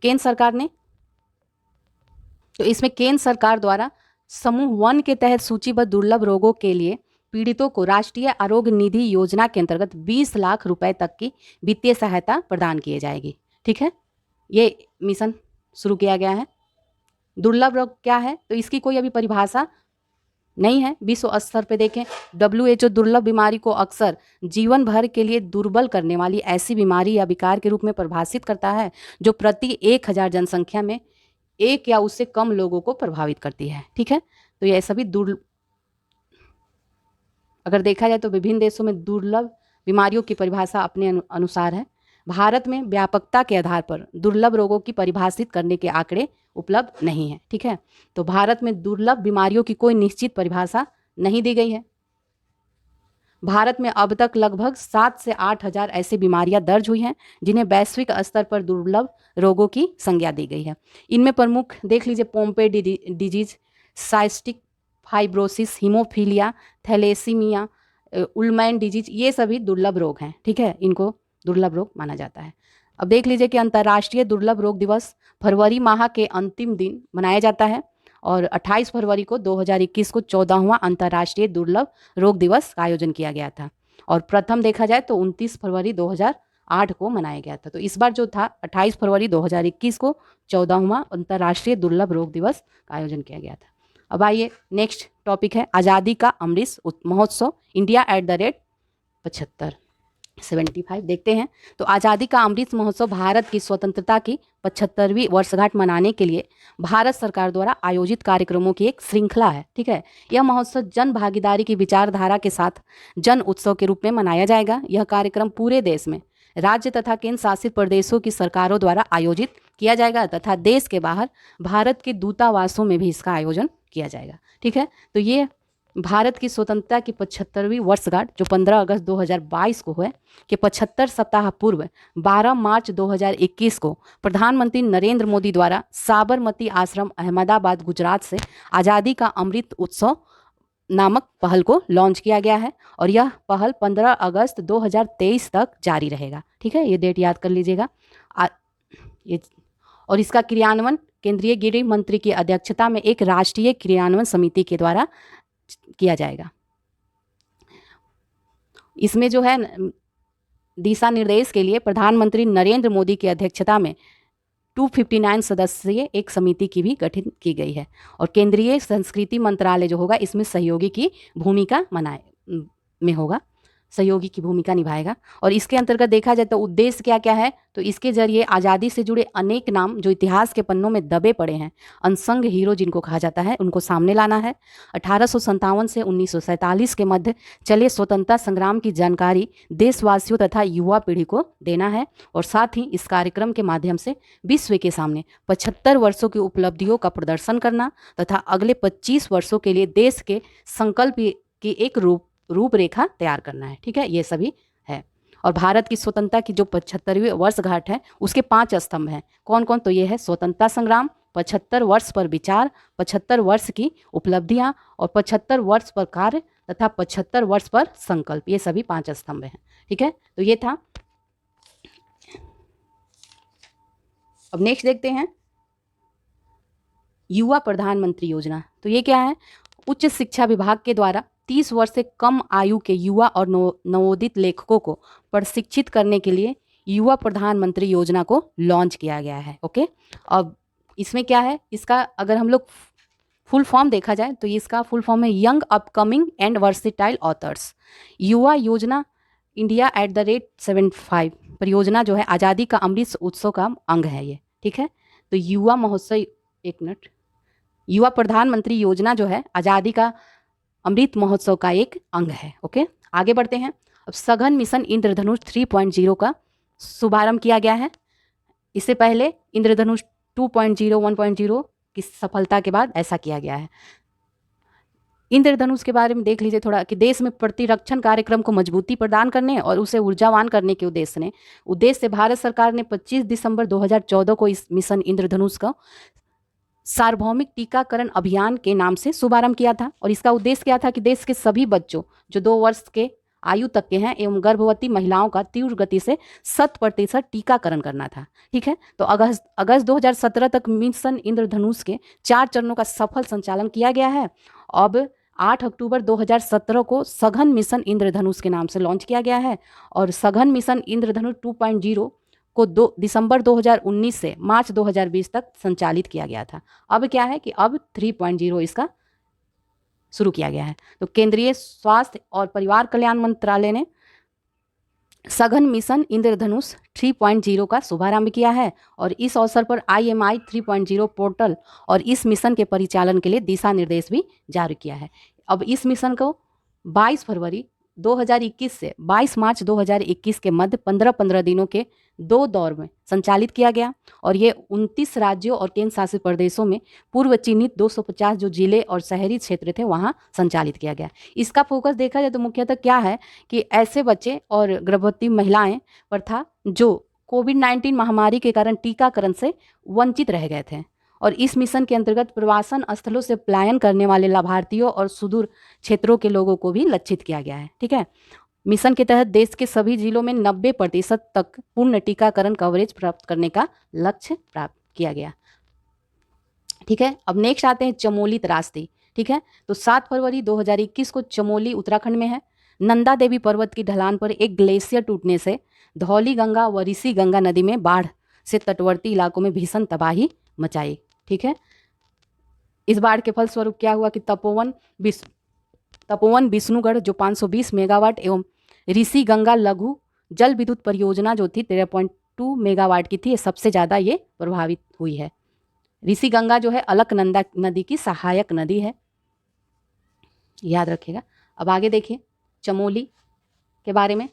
इसमें केंद्र सरकार द्वारा समूह 1 के तहत सूचीबद्ध दुर्लभ रोगों के लिए पीड़ितों को राष्ट्रीय आरोग्य निधि योजना के अंतर्गत 20 लाख रुपए तक की वित्तीय सहायता प्रदान की जाएगी। ठीक है, ये मिशन शुरू किया गया है। दुर्लभ रोग क्या है? तो इसकी कोई अभी परिभाषा नहीं है। विश्व स्तर पे देखें, WHO दुर्लभ बीमारी को अक्सर जीवन भर के लिए दुर्बल करने वाली ऐसी बीमारी या विकार के रूप में परिभाषित करता है जो प्रति 1000 जनसंख्या में एक या उससे कम लोगों को प्रभावित करती है। ठीक है, तो ये सभी अगर देखा जाए तो विभिन्न देशों में दुर्लभ बीमारियों की परिभाषा अपने अनुसार है। भारत में व्यापकता के आधार पर दुर्लभ रोगों की परिभाषित करने के आंकड़े उपलब्ध नहीं है। ठीक है, तो भारत में दुर्लभ बीमारियों की कोई निश्चित परिभाषा नहीं दी गई है। भारत में अब तक लगभग 7 से 8 हजार ऐसी बीमारियां दर्ज हुई हैं जिन्हें वैश्विक स्तर पर दुर्लभ रोगों की संज्ञा दी गई है। इनमें प्रमुख देख लीजिए, Pompe disease, cystic fibrosis, haemophilia, thalassaemia, Wolman disease, ये सभी दुर्लभ रोग हैं। ठीक है, इनको दुर्लभ रोग माना जाता है। अब देख लीजिए कि अंतर्राष्ट्रीय दुर्लभ रोग दिवस फरवरी माह के अंतिम दिन मनाया जाता है और 28 फरवरी को 2021 को 14वां अंतर्राष्ट्रीय दुर्लभ रोग दिवस का आयोजन किया गया था और प्रथम देखा जाए तो 29 फरवरी 2008 को मनाया गया था। तो इस बार जो था 28 फरवरी 2021 को 14वां अंतर्राष्ट्रीय दुर्लभ रोग दिवस का आयोजन किया गया था। अब आइए नेक्स्ट टॉपिक है आज़ादी का अमृत महोत्सव इंडिया @ 75 देखते हैं। तो आज़ादी का अमृत महोत्सव भारत की स्वतंत्रता की 75वीं वर्षगांठ मनाने के लिए भारत सरकार द्वारा आयोजित कार्यक्रमों की एक श्रृंखला है। ठीक है, यह महोत्सव जन भागीदारी की विचारधारा के साथ जन उत्सव के रूप में मनाया जाएगा। यह कार्यक्रम पूरे देश में राज्य तथा केंद्र शासित प्रदेशों की सरकारों द्वारा आयोजित किया जाएगा तथा देश के बाहर भारत के दूतावासों में भी इसका आयोजन किया जाएगा। ठीक है, तो ये भारत की स्वतंत्रता की 75वीं वर्षगांठ जो 15 अगस्त 2022 को हुए के 75 सप्ताह पूर्व 12 मार्च 2021 को प्रधानमंत्री नरेंद्र मोदी द्वारा साबरमती आश्रम अहमदाबाद गुजरात से आज़ादी का अमृत उत्सव नामक पहल को लॉन्च किया गया है और यह पहल 15 अगस्त 2023 तक जारी रहेगा। ठीक है, ये डेट याद कर लीजिएगा। और इसका क्रियान्वयन केंद्रीय गृह मंत्री की अध्यक्षता में एक राष्ट्रीय क्रियान्वयन समिति के द्वारा किया जाएगा। इसमें जो है दिशा निर्देश के लिए प्रधानमंत्री नरेंद्र मोदी की अध्यक्षता में 259 सदस्यीय एक समिति की भी गठित की गई है और केंद्रीय संस्कृति मंत्रालय जो होगा इसमें सहयोगी की भूमिका सहयोगी की भूमिका निभाएगा। और इसके अंतर्गत देखा जाए तो उद्देश्य क्या क्या है, तो इसके जरिए आज़ादी से जुड़े अनेक नाम जो इतिहास के पन्नों में दबे पड़े हैं, अनसंग हीरो जिनको कहा जाता है, उनको सामने लाना है। 1857 से 1947 के मध्य चले स्वतंत्रता संग्राम की जानकारी देशवासियों तथा युवा पीढ़ी को देना है और साथ ही इस कार्यक्रम के माध्यम से विश्व के सामने 75 वर्षों की उपलब्धियों का प्रदर्शन करना तथा अगले 25 वर्षों के लिए देश के संकल्प की एक रूपरेखा तैयार करना है। ठीक है, ये सभी है। और भारत की स्वतंत्रता की जो 75वीं वर्षगांठ है उसके 5 स्तंभ हैं। कौन कौन, तो ये है स्वतंत्रता संग्राम, 75 वर्ष पर विचार, 75 वर्ष की उपलब्धियां और 75 वर्ष पर कार्य तथा 75 वर्ष पर संकल्प, ये सभी 5 स्तंभ हैं। ठीक है, तो ये था। अब नेक्स्ट देखते हैं युवा प्रधानमंत्री योजना। तो ये क्या है, उच्च शिक्षा विभाग के द्वारा 30 वर्ष से कम आयु के युवा और नवोदित लेखकों को प्रशिक्षित करने के लिए युवा प्रधानमंत्री योजना को लॉन्च किया गया है। ओके, अब इसमें क्या है, इसका अगर हम लोग फुल फॉर्म देखा जाए तो इसका फुल फॉर्म है young upcoming and versatile authors. युवा योजना इंडिया @75 परियोजना जो है आज़ादी का अमृत उत्सव का अंग है ये। ठीक है, तो युवा महोत्सव, एक मिनट, युवा प्रधानमंत्री योजना जो है आज़ादी का अमृत महोत्सव का एक अंग है। ओके, आगे बढ़ते हैं। अब सघन मिशन इंद्रधनुष 3.0 का शुभारंभ किया गया है। इससे पहले इंद्रधनुष 2.0 1.0 की सफलता के बाद ऐसा किया गया है। इंद्रधनुष के बारे में देख लीजिए थोड़ा कि देश में प्रतिरक्षण कार्यक्रम को मजबूती प्रदान करने और उसे ऊर्जावान करने के उद्देश्य से भारत सरकार ने 25 दिसंबर 2014 को इस मिशन इंद्रधनुष का सार्वभौमिक टीकाकरण अभियान के नाम से शुभारंभ किया था। और इसका उद्देश्य क्या था कि देश के सभी बच्चों जो 2 वर्ष के आयु तक के हैं एवं गर्भवती महिलाओं का तीव्र गति से 100% टीकाकरण करना था। ठीक है, तो अगस्त 2017 तक मिशन इंद्रधनुष के 4 चरणों का सफल संचालन किया गया है। अब 8 अक्टूबर 2017 को सघन मिशन इंद्रधनुष के नाम से लॉन्च किया गया है और सघन मिशन इंद्रधनुष 2.0 को दिसंबर 2019 से मार्च 2020 तक संचालित किया गया था। अब क्या है कि अब 3.0 इसका शुरू किया गया है। तो केंद्रीय स्वास्थ्य और परिवार कल्याण मंत्रालय ने सघन मिशन इंद्रधनुष 3.0 का शुभारंभ किया है और इस अवसर पर IMI 3.0 पोर्टल और इस मिशन के परिचालन के लिए दिशा निर्देश भी जारी किया है। अब इस मिशन को 22 फरवरी 2021 से 22 मार्च 2021 के मध्य 15-15 दिनों के 2 दौर में संचालित किया गया और ये 29 राज्यों और केंद्र शासित प्रदेशों में पूर्व चिन्हित 250 जो जिले और शहरी क्षेत्र थे वहाँ संचालित किया गया। इसका फोकस देखा जाए तो मुख्यतः क्या है कि ऐसे बच्चे और गर्भवती महिलाएं पर था जो कोविड-19 महामारी के कारण टीकाकरण से वंचित रह गए थे और इस मिशन के अंतर्गत प्रवासन स्थलों से पलायन करने वाले लाभार्थियों और सुदूर क्षेत्रों के लोगों को भी लक्षित किया गया है। ठीक है, मिशन के तहत देश के सभी जिलों में 90% तक पूर्ण टीकाकरण कवरेज प्राप्त करने का लक्ष्य प्राप्त किया गया। ठीक है, अब नेक्स्ट आते हैं चमोली त्रासदी। ठीक है, तो 7 फरवरी 2021 को चमोली उत्तराखंड में है। नंदा देवी पर्वत की ढलान पर एक ग्लेशियर टूटने से धौली गंगा व ऋषि गंगा नदी में बाढ़ से तटवर्ती इलाकों में भीषण तबाही मचाई। ठीक है, इस बाढ़ के फलस्वरूप क्या हुआ कि तपोवन विष्णुगढ़ जो 520 मेगावाट एवं ऋषि गंगा लघु जल विद्युत परियोजना जो थी 13.2 मेगावाट की थी, सबसे ज़्यादा ये प्रभावित हुई है। ऋषि गंगा जो है अलकनंदा नदी की सहायक नदी है, याद रखिएगा। अब आगे देखिए चमोली के बारे में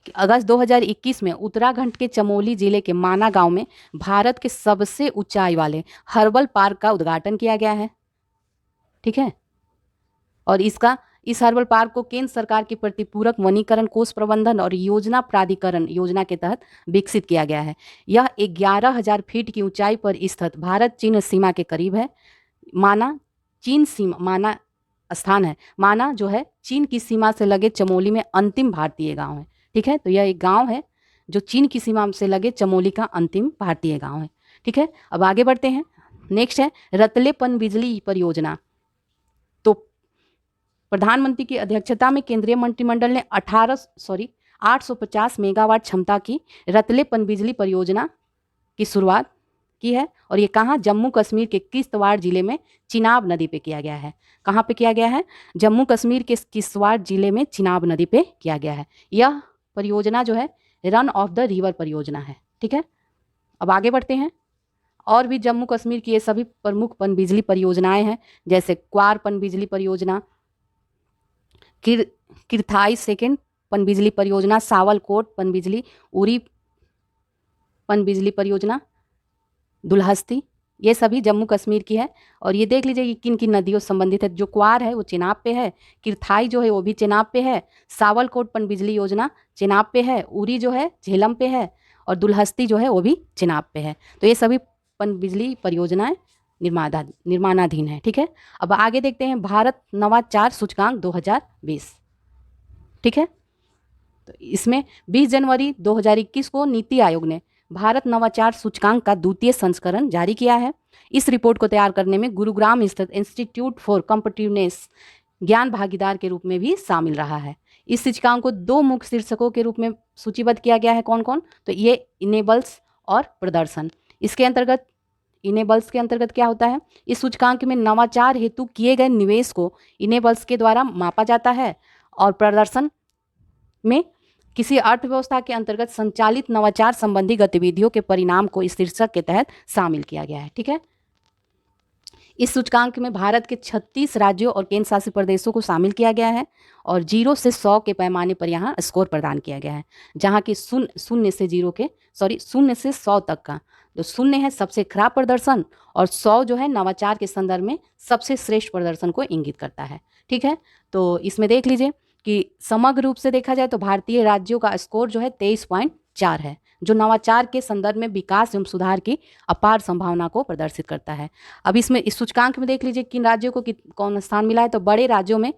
कि अगस्त 2021 में उत्तराखंड के चमोली जिले के माना गांव में भारत के सबसे ऊंचाई वाले हर्बल पार्क का उद्घाटन किया गया है। ठीक है, और इस हर्बल पार्क को केंद्र सरकार की प्रतिपूरक वनीकरण कोष प्रबंधन और योजना प्राधिकरण योजना के तहत विकसित किया गया है। यह 11,000 फीट की ऊंचाई पर स्थित भारत चीन सीमा के करीब है। माना चीन सीमा माना स्थान है। माना जो है चीन की सीमा से लगे चमोली में अंतिम भारतीय गांव है। ठीक है, तो यह एक गांव है जो चीन की सीमा से लगे चमोली का अंतिम भारतीय गांव है। ठीक है, अब आगे बढ़ते हैं। नेक्स्ट है रतले पनबिजली परियोजना। तो प्रधानमंत्री की अध्यक्षता में केंद्रीय मंत्रिमंडल ने 850 मेगावाट क्षमता की रतले पनबिजली परियोजना की शुरुआत की है और ये कहाँ, जम्मू कश्मीर के किश्तवाड़ जिले में चिनाब नदी पे किया गया है। कहाँ पे किया गया है? जम्मू कश्मीर के किश्तवाड़ जिले में चिनाब नदी पे किया गया है। यह परियोजना जो है रन ऑफ द रिवर परियोजना है। ठीक है, अब आगे बढ़ते हैं। और भी जम्मू कश्मीर की ये सभी प्रमुख पनबिजली परियोजनाएं हैं, जैसे क्वार पनबिजली परियोजना, किरथाई सेकेंड पनबिजली परियोजना, सावलकोट पनबिजली, उरी पनबिजली परियोजना, दुल्हस्ती, ये सभी जम्मू कश्मीर की है। और ये देख लीजिए कि किन किन नदियों से संबंधित है। जो क्वार है वो चिनाब पे है, किरथाई जो है वो भी चिनाब पे है, सावलकोट पनबिजली योजना चिनाब पे है, उरी जो है झेलम पे है और दुल्हस्ती जो है वो भी चिनाब पे है। तो ये सभी पनबिजली परियोजनाएं निर्माणाधीन है। ठीक है, अब आगे देखते हैं भारत नवाचार सूचकांक 2020। ठीक है, तो इसमें 20 जनवरी 2021 को नीति आयोग ने भारत नवाचार सूचकांक का द्वितीय संस्करण जारी किया है। इस रिपोर्ट को तैयार करने में गुरुग्राम स्थित इंस्टीट्यूट फॉर कॉम्पिटिटिवनेस ज्ञान भागीदार के रूप में भी शामिल रहा है। इस सूचकांक को 2 मुख्य शीर्षकों के रूप में सूचीबद्ध किया गया है। कौन कौन? तो ये इनेबल्स और प्रदर्शन। इसके अंतर्गत इनेबल्स के अंतर्गत क्या होता है? इस सूचकांक में नवाचार हेतु किए गए निवेश को इनेबल्स के द्वारा मापा जाता है और प्रदर्शन में किसी अर्थव्यवस्था के अंतर्गत संचालित नवाचार संबंधी गतिविधियों के परिणाम को इस शीर्षक के तहत शामिल किया गया है। ठीक है, इस सूचकांक में भारत के 36 राज्यों और केंद्र शासित प्रदेशों को शामिल किया गया है और 0 से 100 के पैमाने पर यहाँ स्कोर प्रदान किया गया है, जहाँ की शून्य से 100 तक का। तो 0 है सबसे खराब प्रदर्शन और 100 जो है नवाचार के संदर्भ में सबसे श्रेष्ठ प्रदर्शन को इंगित करता है। ठीक है, तो इसमें देख लीजिए कि समग्र रूप से देखा जाए तो भारतीय राज्यों का स्कोर जो है 23.4 है, जो नवाचार के संदर्भ में विकास एवं सुधार की अपार संभावना को प्रदर्शित करता है। अब इसमें इस सूचकांक में देख लीजिए किन राज्यों को कौन स्थान मिला है। तो बड़े राज्यों में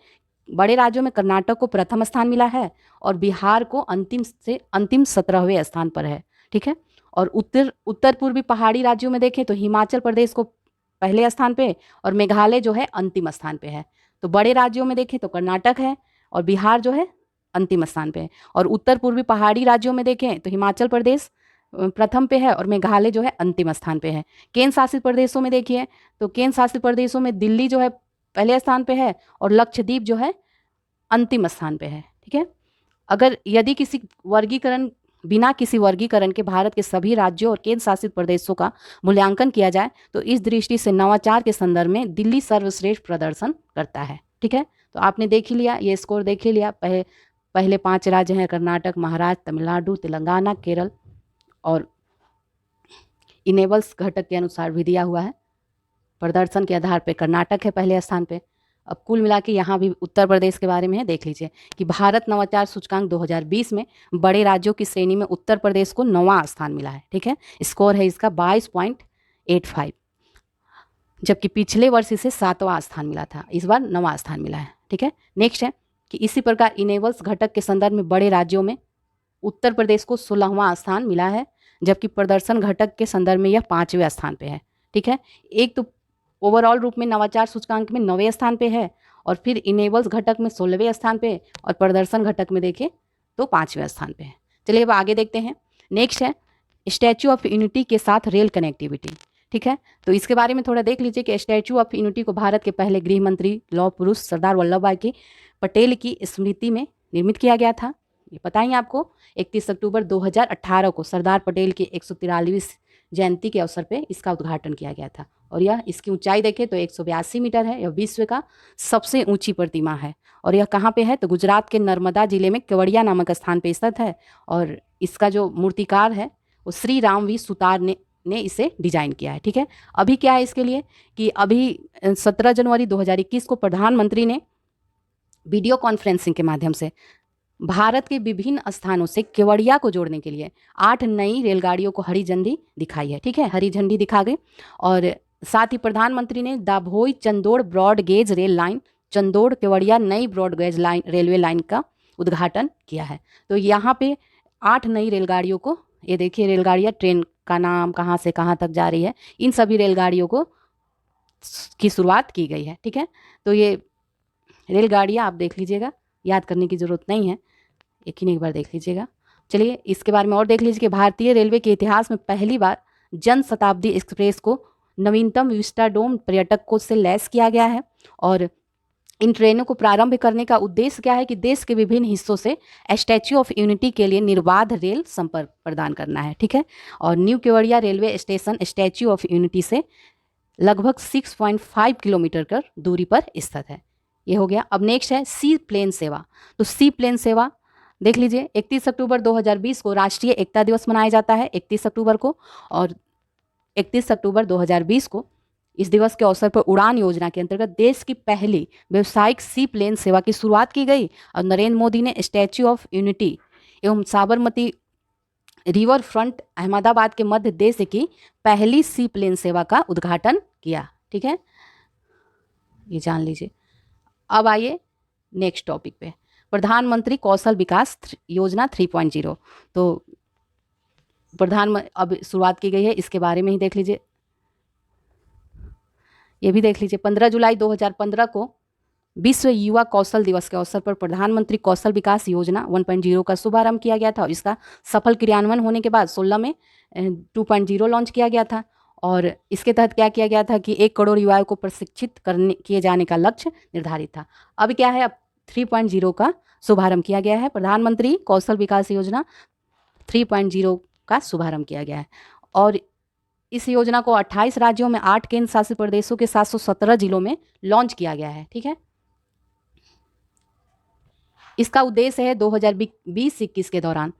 कर्नाटक को प्रथम स्थान मिला है और बिहार को अंतिम 17वें स्थान पर है। ठीक है, और उत्तर पूर्वी पहाड़ी राज्यों में देखें तो हिमाचल प्रदेश को पहले स्थान पे और मेघालय जो है अंतिम स्थान पे है। तो बड़े राज्यों में देखें तो कर्नाटक है और बिहार जो है अंतिम स्थान पे है, और उत्तर पूर्वी पहाड़ी राज्यों में देखें तो हिमाचल प्रदेश प्रथम पे है और मेघालय जो है अंतिम स्थान पे है। केंद्र शासित प्रदेशों में देखिए तो केंद्र शासित प्रदेशों में दिल्ली जो है पहले स्थान पे है और लक्षद्वीप जो है अंतिम स्थान पे है। ठीक है, अगर यदि किसी वर्गीकरण बिना किसी वर्गीकरण के भारत के सभी राज्यों और केंद्र शासित प्रदेशों का मूल्यांकन किया जाए तो इस दृष्टि से नवाचार के संदर्भ में दिल्ली सर्वश्रेष्ठ प्रदर्शन करता है। ठीक है, तो आपने देख ही लिया, ये स्कोर देख ही लिया। पहले 5 राज्य हैं कर्नाटक, महाराष्ट्र, तमिलनाडु, तेलंगाना, केरल, और इनेबल्स घटक के अनुसार भी दिया हुआ है। प्रदर्शन के आधार पर कर्नाटक है पहले स्थान पे। अब कुल मिला के यहाँ भी उत्तर प्रदेश के बारे में है, देख लीजिए कि भारत नवाचार सूचकांक 2020 में बड़े राज्यों की श्रेणी में उत्तर प्रदेश को 9वां स्थान मिला है। ठीक है, स्कोर है इसका 22.85, जबकि पिछले वर्ष इसे 7वां स्थान मिला था, इस बार 9वां स्थान मिला है। ठीक है, नेक्स्ट है कि इसी प्रकार इनेबल्स घटक के संदर्भ में बड़े राज्यों में उत्तर प्रदेश को 16वां स्थान मिला है, जबकि प्रदर्शन घटक के संदर्भ में यह 5वें स्थान पे है। ठीक है, एक तो ओवरऑल रूप में नवाचार सूचकांक में 9वें स्थान पे है, और फिर इनेबल्स घटक में 16वें स्थान पे, और प्रदर्शन घटक में देखें तो 5वें स्थान पे है। चलिए अब आगे देखते हैं। नेक्स्ट है स्टैचू ऑफ यूनिटी के साथ रेल कनेक्टिविटी। ठीक है, तो इसके बारे में थोड़ा देख लीजिए कि स्टैचू ऑफ यूनिटी को भारत के पहले गृह मंत्री लौह पुरुष सरदार वल्लभ भाई पटेल की स्मृति में निर्मित किया गया था। ये पता ही आपको 31 अक्टूबर 2018 को सरदार पटेल की 143वीं जयंती के अवसर पे इसका उद्घाटन किया गया था, और यह इसकी ऊंचाई देखें तो 182 मीटर है। यह विश्व का सबसे ऊंची प्रतिमा है, और यह कहाँ पे है तो गुजरात के नर्मदा जिले में केवड़िया नामक स्थान पे स्थित है, और इसका जो मूर्तिकार है वो श्री राम वी सुतार ने इसे डिजाइन किया है। ठीक है, अभी क्या है इसके लिए कि अभी 17 जनवरी 2021 को प्रधानमंत्री ने वीडियो कॉन्फ्रेंसिंग के माध्यम से भारत के विभिन्न स्थानों से केवड़िया को जोड़ने के लिए 8 नई रेलगाड़ियों को हरी झंडी दिखाई है। ठीक है, हरी झंडी दिखा गई, और साथ ही प्रधानमंत्री ने Dabhoi Chandod broad gauge rail line, Chandod Kevadia नई broad gauge line railway line का उद्घाटन किया है। तो यहाँ पे 8 नई रेलगाड़ियों को, ये देखिए रेलगाड़ियाँ, ट्रेन का नाम कहाँ से कहाँ तक जा रही है, इन सभी रेलगाड़ियों को की शुरुआत की गई है। ठीक है, तो ये रेलगाड़ियाँ आप देख लीजिएगा, याद करने की ज़रूरत नहीं है, एक बार देख लीजिएगा। चलिए इसके बारे में और देख लीजिए कि भारतीय रेलवे के इतिहास में पहली बार जन शताब्दी एक्सप्रेस को नवीनतम विस्टाडोम पर्यटकों से लैस किया गया है, और इन ट्रेनों को प्रारंभ करने का उद्देश्य क्या है कि देश के विभिन्न हिस्सों से स्टैच्यू ऑफ यूनिटी के लिए निर्बाध रेल संपर्क प्रदान करना है। ठीक है, और new Kevadia railway station statue of unity से लगभग 6.5 किलोमीटर की दूरी पर स्थित है। ये हो गया। अब नेक्स्ट है सी प्लेन सेवा। तो सी प्लेन सेवा देख लीजिए, 31 अक्टूबर 2020 को राष्ट्रीय एकता दिवस मनाया जाता है 31 अक्टूबर को, और 31 अक्टूबर 2020 को इस दिवस के अवसर पर उड़ान योजना के अंतर्गत देश की पहली व्यावसायिक सी प्लेन सेवा की शुरुआत की गई, और नरेंद्र मोदी ने स्टैच्यू ऑफ यूनिटी एवं साबरमती रिवर फ्रंट अहमदाबाद के मध्य देश की पहली सी प्लेन सेवा का उद्घाटन किया। ठीक है, ये जान लीजिए। अब आइए नेक्स्ट टॉपिक पे, प्रधानमंत्री कौशल विकास योजना 3.0। तो अब शुरुआत की गई है, इसके बारे में ही देख लीजिए, ये भी देख लीजिए। 15 जुलाई 2015 को विश्व युवा कौशल दिवस के अवसर पर प्रधानमंत्री कौशल विकास योजना 1.0 का शुभारंभ किया गया था, और इसका सफल क्रियान्वयन होने के बाद 16 में 2.0 लॉन्च किया गया था। और इसके तहत क्या किया गया था कि 1 करोड़ युवाओं को प्रशिक्षित किए जाने का लक्ष्य निर्धारित था। अब क्या है, अब 3.0 का शुभारंभ किया गया है। प्रधानमंत्री कौशल विकास योजना 3.0 का शुभारंभ किया गया है, और इस योजना को 28 राज्यों में 8 केंद्र शासित प्रदेशों के 717 जिलों में लॉन्च किया गया है। ठीक है, इसका उद्देश्य है 2020-21 के दौरान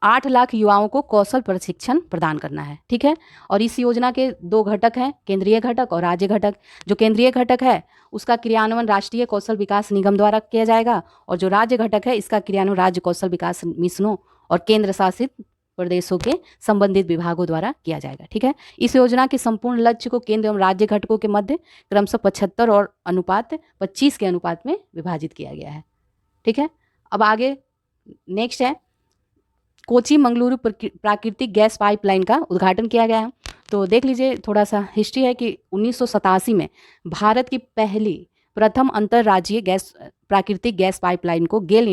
8 लाख युवाओं को कौशल प्रशिक्षण प्रदान करना है। ठीक है, और इस योजना के 2 घटक हैं, केंद्रीय घटक और राज्य घटक। जो केंद्रीय घटक है उसका क्रियान्वयन राष्ट्रीय कौशल विकास निगम द्वारा किया जाएगा, और जो राज्य घटक है इसका क्रियान्वयन राज्य कौशल विकास मिशनों और केंद्र शासित प्रदेशों के संबंधित विभागों द्वारा किया जाएगा। ठीक है, इस योजना के संपूर्ण लक्ष्य को केंद्र एवं राज्य घटकों के मध्य क्रमशः 75 और अनुपात 25 के अनुपात में विभाजित किया गया है। ठीक है, अब आगे नेक्स्ट है कोची मंगलुरु प्राकृतिक गैस पाइपलाइन का उद्घाटन किया गया है। तो देख लीजिए, थोड़ा सा हिस्ट्री है कि 1987 में भारत की प्रथम अंतर्राज्यीय प्राकृतिक गैस पाइपलाइन को गेल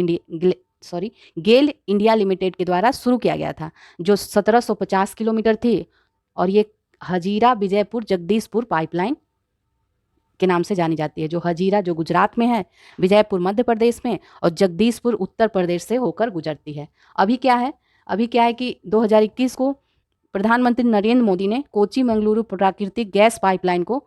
इंडिया लिमिटेड के द्वारा शुरू किया गया था, जो 1750 किलोमीटर थी, और ये हजीरा विजयपुर जगदीशपुर पाइपलाइन के नाम से जानी जाती है, जो हजीरा जो गुजरात में है, विजयपुर मध्य प्रदेश में और जगदीशपुर उत्तर प्रदेश से होकर गुजरती है। अभी क्या है कि 2021 को प्रधानमंत्री नरेंद्र मोदी ने कोची मंगलुरु प्राकृतिक गैस पाइपलाइन को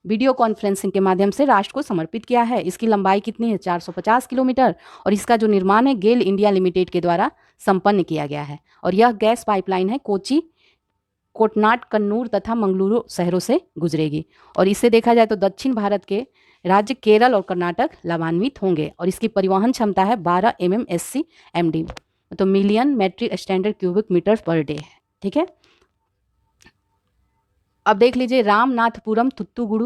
वीडियो कॉन्फ्रेंसिंग के माध्यम से राष्ट्र को समर्पित किया है। इसकी लंबाई कितनी है? 450 किलोमीटर, और इसका जो निर्माण है गेल इंडिया लिमिटेड के द्वारा संपन्न किया गया है। और यह गैस पाइपलाइन है कोची, कोटनाड, कन्नूर तथा मंगलुरु शहरों से गुजरेगी। और इससे देखा जाए तो दक्षिण भारत के राज्य केरल और कर्नाटक लाभान्वित होंगे। और इसकी परिवहन क्षमता है 12 MMSCMD, तो million metric standard cubic metre per day है। ठीक है, अब देख लीजिए रामनाथपुरम थुत्तुकुडी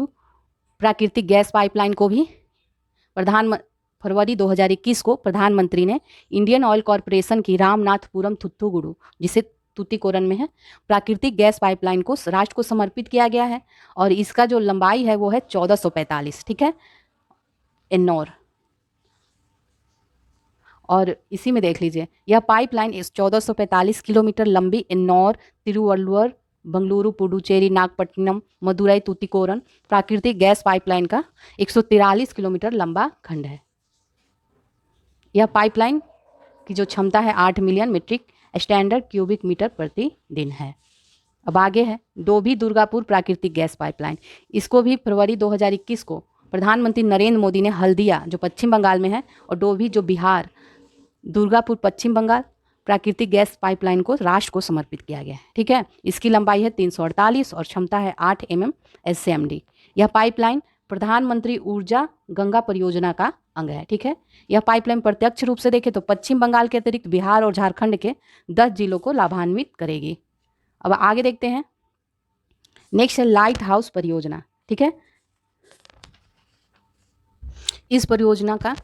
प्राकृतिक गैस पाइपलाइन को भी फरवरी 2021 को प्रधानमंत्री ने इंडियन ऑयल कॉरपोरेशन की रामनाथपुरम थुत्तुकुडी, जिसे तूतीकोरन में है, प्राकृतिक गैस पाइपलाइन को राष्ट्र को समर्पित किया गया है। और इसका जो लंबाई है वो है 1445। ठीक है, एन्नौर। और इसी में देख लीजिए यह पाइपलाइन इस 1445 किलोमीटर लंबी एन्नौर, तिरुवल्लुवर, बंगलुरु, पुडुचेरी, नागपट्टिनम, मदुरई, तूतीकोरन प्राकृतिक गैस पाइपलाइन का 143 किलोमीटर लंबा खंड है। यह पाइपलाइन की जो क्षमता है 8 million metric standard cubic metre प्रति दिन है। अब आगे है डोभी दुर्गापुर प्राकृतिक गैस पाइपलाइन। इसको भी फरवरी 2021 को प्रधानमंत्री नरेंद्र मोदी ने हल्दिया जो पश्चिम बंगाल में है और डोभी जो बिहार, दुर्गापुर पश्चिम बंगाल प्राकृतिक गैस पाइपलाइन को राष्ट्र को समर्पित किया गया है। ठीक है, इसकी लंबाई है 348 और क्षमता है 8 MMSCMD। यह पाइपलाइन प्रधानमंत्री ऊर्जा गंगा परियोजना का अंग है। ठीक है, यह पाइपलाइन प्रत्यक्ष रूप से देखें तो पश्चिम बंगाल के अतिरिक्त बिहार और झारखंड के 10 जिलों को लाभान्वित करेगी। अब आगे देखते हैं, नेक्स्ट है लाइट हाउस परियोजना। ठीक है, इस परियोजना का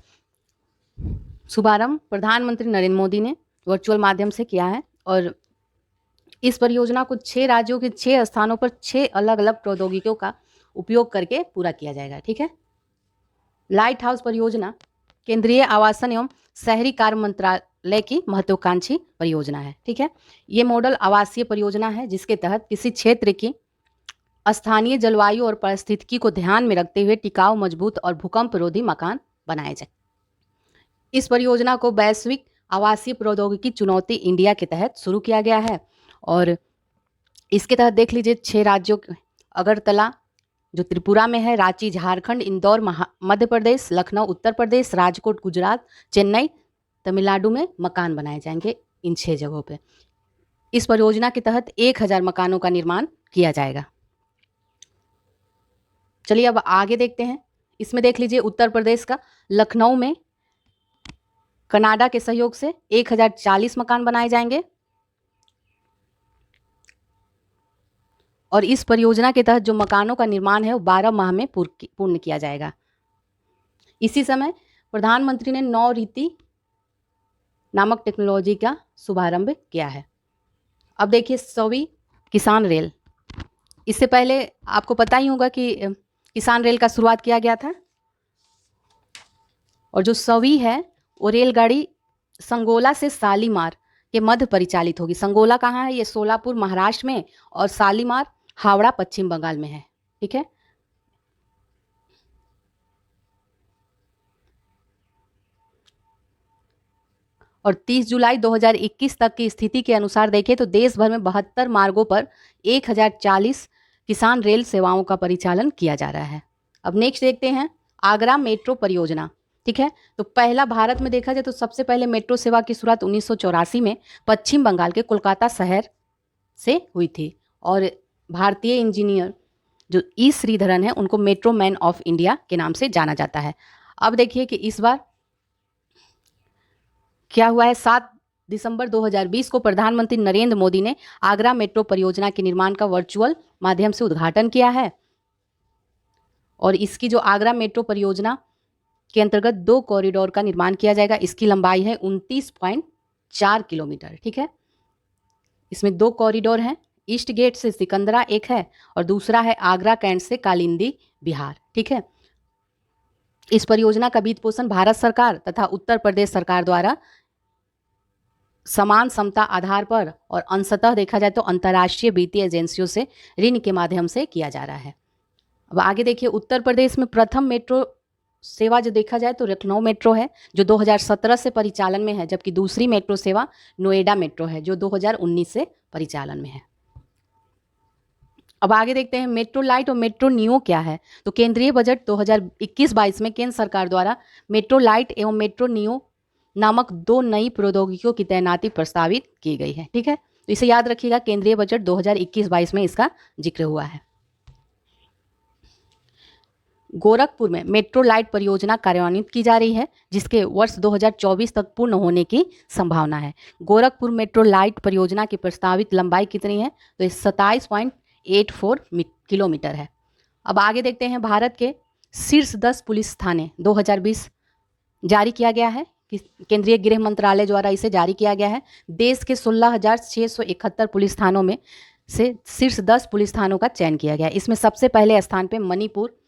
शुभारंभ प्रधानमंत्री नरेंद्र मोदी ने वर्चुअल माध्यम से किया है। और इस परियोजना को 6 राज्यों के 6 स्थानों पर 6 अलग अलग प्रौद्योगिकियों का उपयोग करके पूरा किया जाएगा। ठीक है, लाइट हाउस परियोजना केंद्रीय आवासन एवं शहरी कार्य मंत्रालय की महत्वाकांक्षी परियोजना है। ठीक है, ये मॉडल आवासीय परियोजना है जिसके तहत किसी क्षेत्र की स्थानीय जलवायु और परिस्थितिकी को ध्यान में रखते हुए टिकाऊ, मजबूत और भूकंप रोधी मकान बनाए जाए। इस परियोजना को वैश्विक आवासीय प्रौद्योगिकी चुनौती इंडिया के तहत शुरू किया गया है। और इसके तहत देख लीजिए 6 राज्यों, अगरतला जो त्रिपुरा में है, रांची झारखंड, इंदौर मध्य प्रदेश, लखनऊ उत्तर प्रदेश, राजकोट गुजरात, चेन्नई तमिलनाडु में मकान बनाए जाएंगे इन 6 जगहों पे। इस परियोजना के तहत 1000 मकानों का निर्माण किया जाएगा। चलिए अब आगे देखते हैं, इसमें देख लीजिए उत्तर प्रदेश का लखनऊ में कनाडा के सहयोग से 1040 मकान बनाए जाएंगे। और इस परियोजना के तहत जो मकानों का निर्माण है वो 12 माह में पूर्ण किया जाएगा। इसी समय प्रधानमंत्री ने 9 रीति नामक टेक्नोलॉजी का शुभारंभ किया है। अब देखिए सवी किसान रेल। इससे पहले आपको पता ही होगा कि किसान रेल का शुरुआत किया गया था। और जो सवी है वो रेलगाड़ी संगोला से शालीमार के मध्य परिचालित होगी। संगोला कहाँ है? ये सोलापुर महाराष्ट्र में, और शालीमार हावड़ा पश्चिम बंगाल में है। ठीक है, और 30 जुलाई 2021 तक की स्थिति के अनुसार देखें तो देश भर में 72 मार्गों पर 1040 किसान रेल सेवाओं का परिचालन किया जा रहा है। अब नेक्स्ट देखते हैं आगरा मेट्रो परियोजना। ठीक है, तो पहला भारत में देखा जाए तो सबसे पहले मेट्रो सेवा की शुरुआत 1984 में पश्चिम बंगाल के कोलकाता शहर से हुई थी। और भारतीय इंजीनियर जो ई श्रीधरन है उनको मेट्रो मैन ऑफ इंडिया के नाम से जाना जाता है। अब देखिए कि इस बार क्या हुआ है। 7 दिसंबर 2020 को प्रधानमंत्री नरेंद्र मोदी ने आगरा मेट्रो परियोजना के निर्माण का वर्चुअल माध्यम से उद्घाटन किया है। और इसकी जो आगरा मेट्रो परियोजना के अंतर्गत 2 कॉरिडोर का निर्माण किया जाएगा। इसकी लंबाई है 29.4 किलोमीटर। ठीक है, इसमें 2 कॉरिडोर हैं, ईस्ट गेट से सिकंदरा एक है और दूसरा है आगरा कैंट से कालिंदी बिहार। ठीक है, इस परियोजना का वित्त पोषण भारत सरकार तथा उत्तर प्रदेश सरकार द्वारा समान समता आधार पर और अंशतः देखा जाए तो अंतर्राष्ट्रीय वित्तीय एजेंसियों से ऋण के माध्यम से किया जा रहा है। अब आगे देखिए, उत्तर प्रदेश में प्रथम मेट्रो सेवा जो देखा जाए तो लखनऊ मेट्रो है जो 2017 से परिचालन में है, जबकि दूसरी मेट्रो सेवा नोएडा मेट्रो है जो 2019 से परिचालन में है। अब आगे देखते हैं मेट्रो लाइट और मेट्रो नियो क्या है। तो केंद्रीय बजट 2021-22 में केंद्र सरकार द्वारा मेट्रो लाइट एवं मेट्रो नियो नामक 2 नई प्रौद्योगिकियों की तैनाती प्रस्तावित की गई है। ठीक है, तो इसे याद रखिएगा, केंद्रीय बजट 2021-22 में इसका जिक्र हुआ है। गोरखपुर में मेट्रो लाइट परियोजना कार्यान्वित की जा रही है जिसके वर्ष 2024 तक पूर्ण होने की संभावना है। गोरखपुर मेट्रो लाइट परियोजना की प्रस्तावित लंबाई कितनी है? तो 27.84 किलोमीटर है। अब आगे देखते हैं, भारत के शीर्ष 10 पुलिस थाने 2020 जारी किया गया है, केंद्रीय गृह मंत्रालय द्वारा इसे जारी किया गया है। देश के 16,671 पुलिस थानों में से शीर्ष 10 पुलिस थानों का चयन किया गया। इसमें सबसे पहले स्थान पे मणिपुर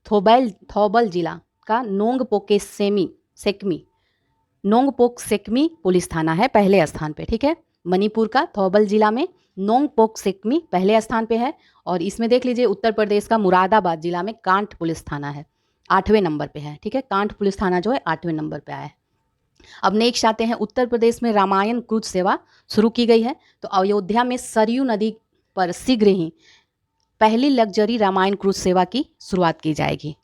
थौबल जिला का नोंगपोक सेकमी पुलिस थाना है पहले स्थान पे। ठीक है, मणिपुर का थौबल जिला में नोंगपोक सेकमी पहले स्थान पे है। और इसमें देख लीजिए, उत्तर प्रदेश का मुरादाबाद जिला में कांठ पुलिस थाना है, 8वें नंबर पे है। ठीक है, कांठ पुलिस थाना जो है 8वें नंबर पे आया है। अब नेक्स्ट आते हैं, उत्तर प्रदेश में रामायण क्रूज सेवा शुरू की गई है। तो अयोध्या में सरयू नदी पर शीघ्र ही पहली लग्जरी रामायण क्रूज सेवा की शुरुआत की जाएगी।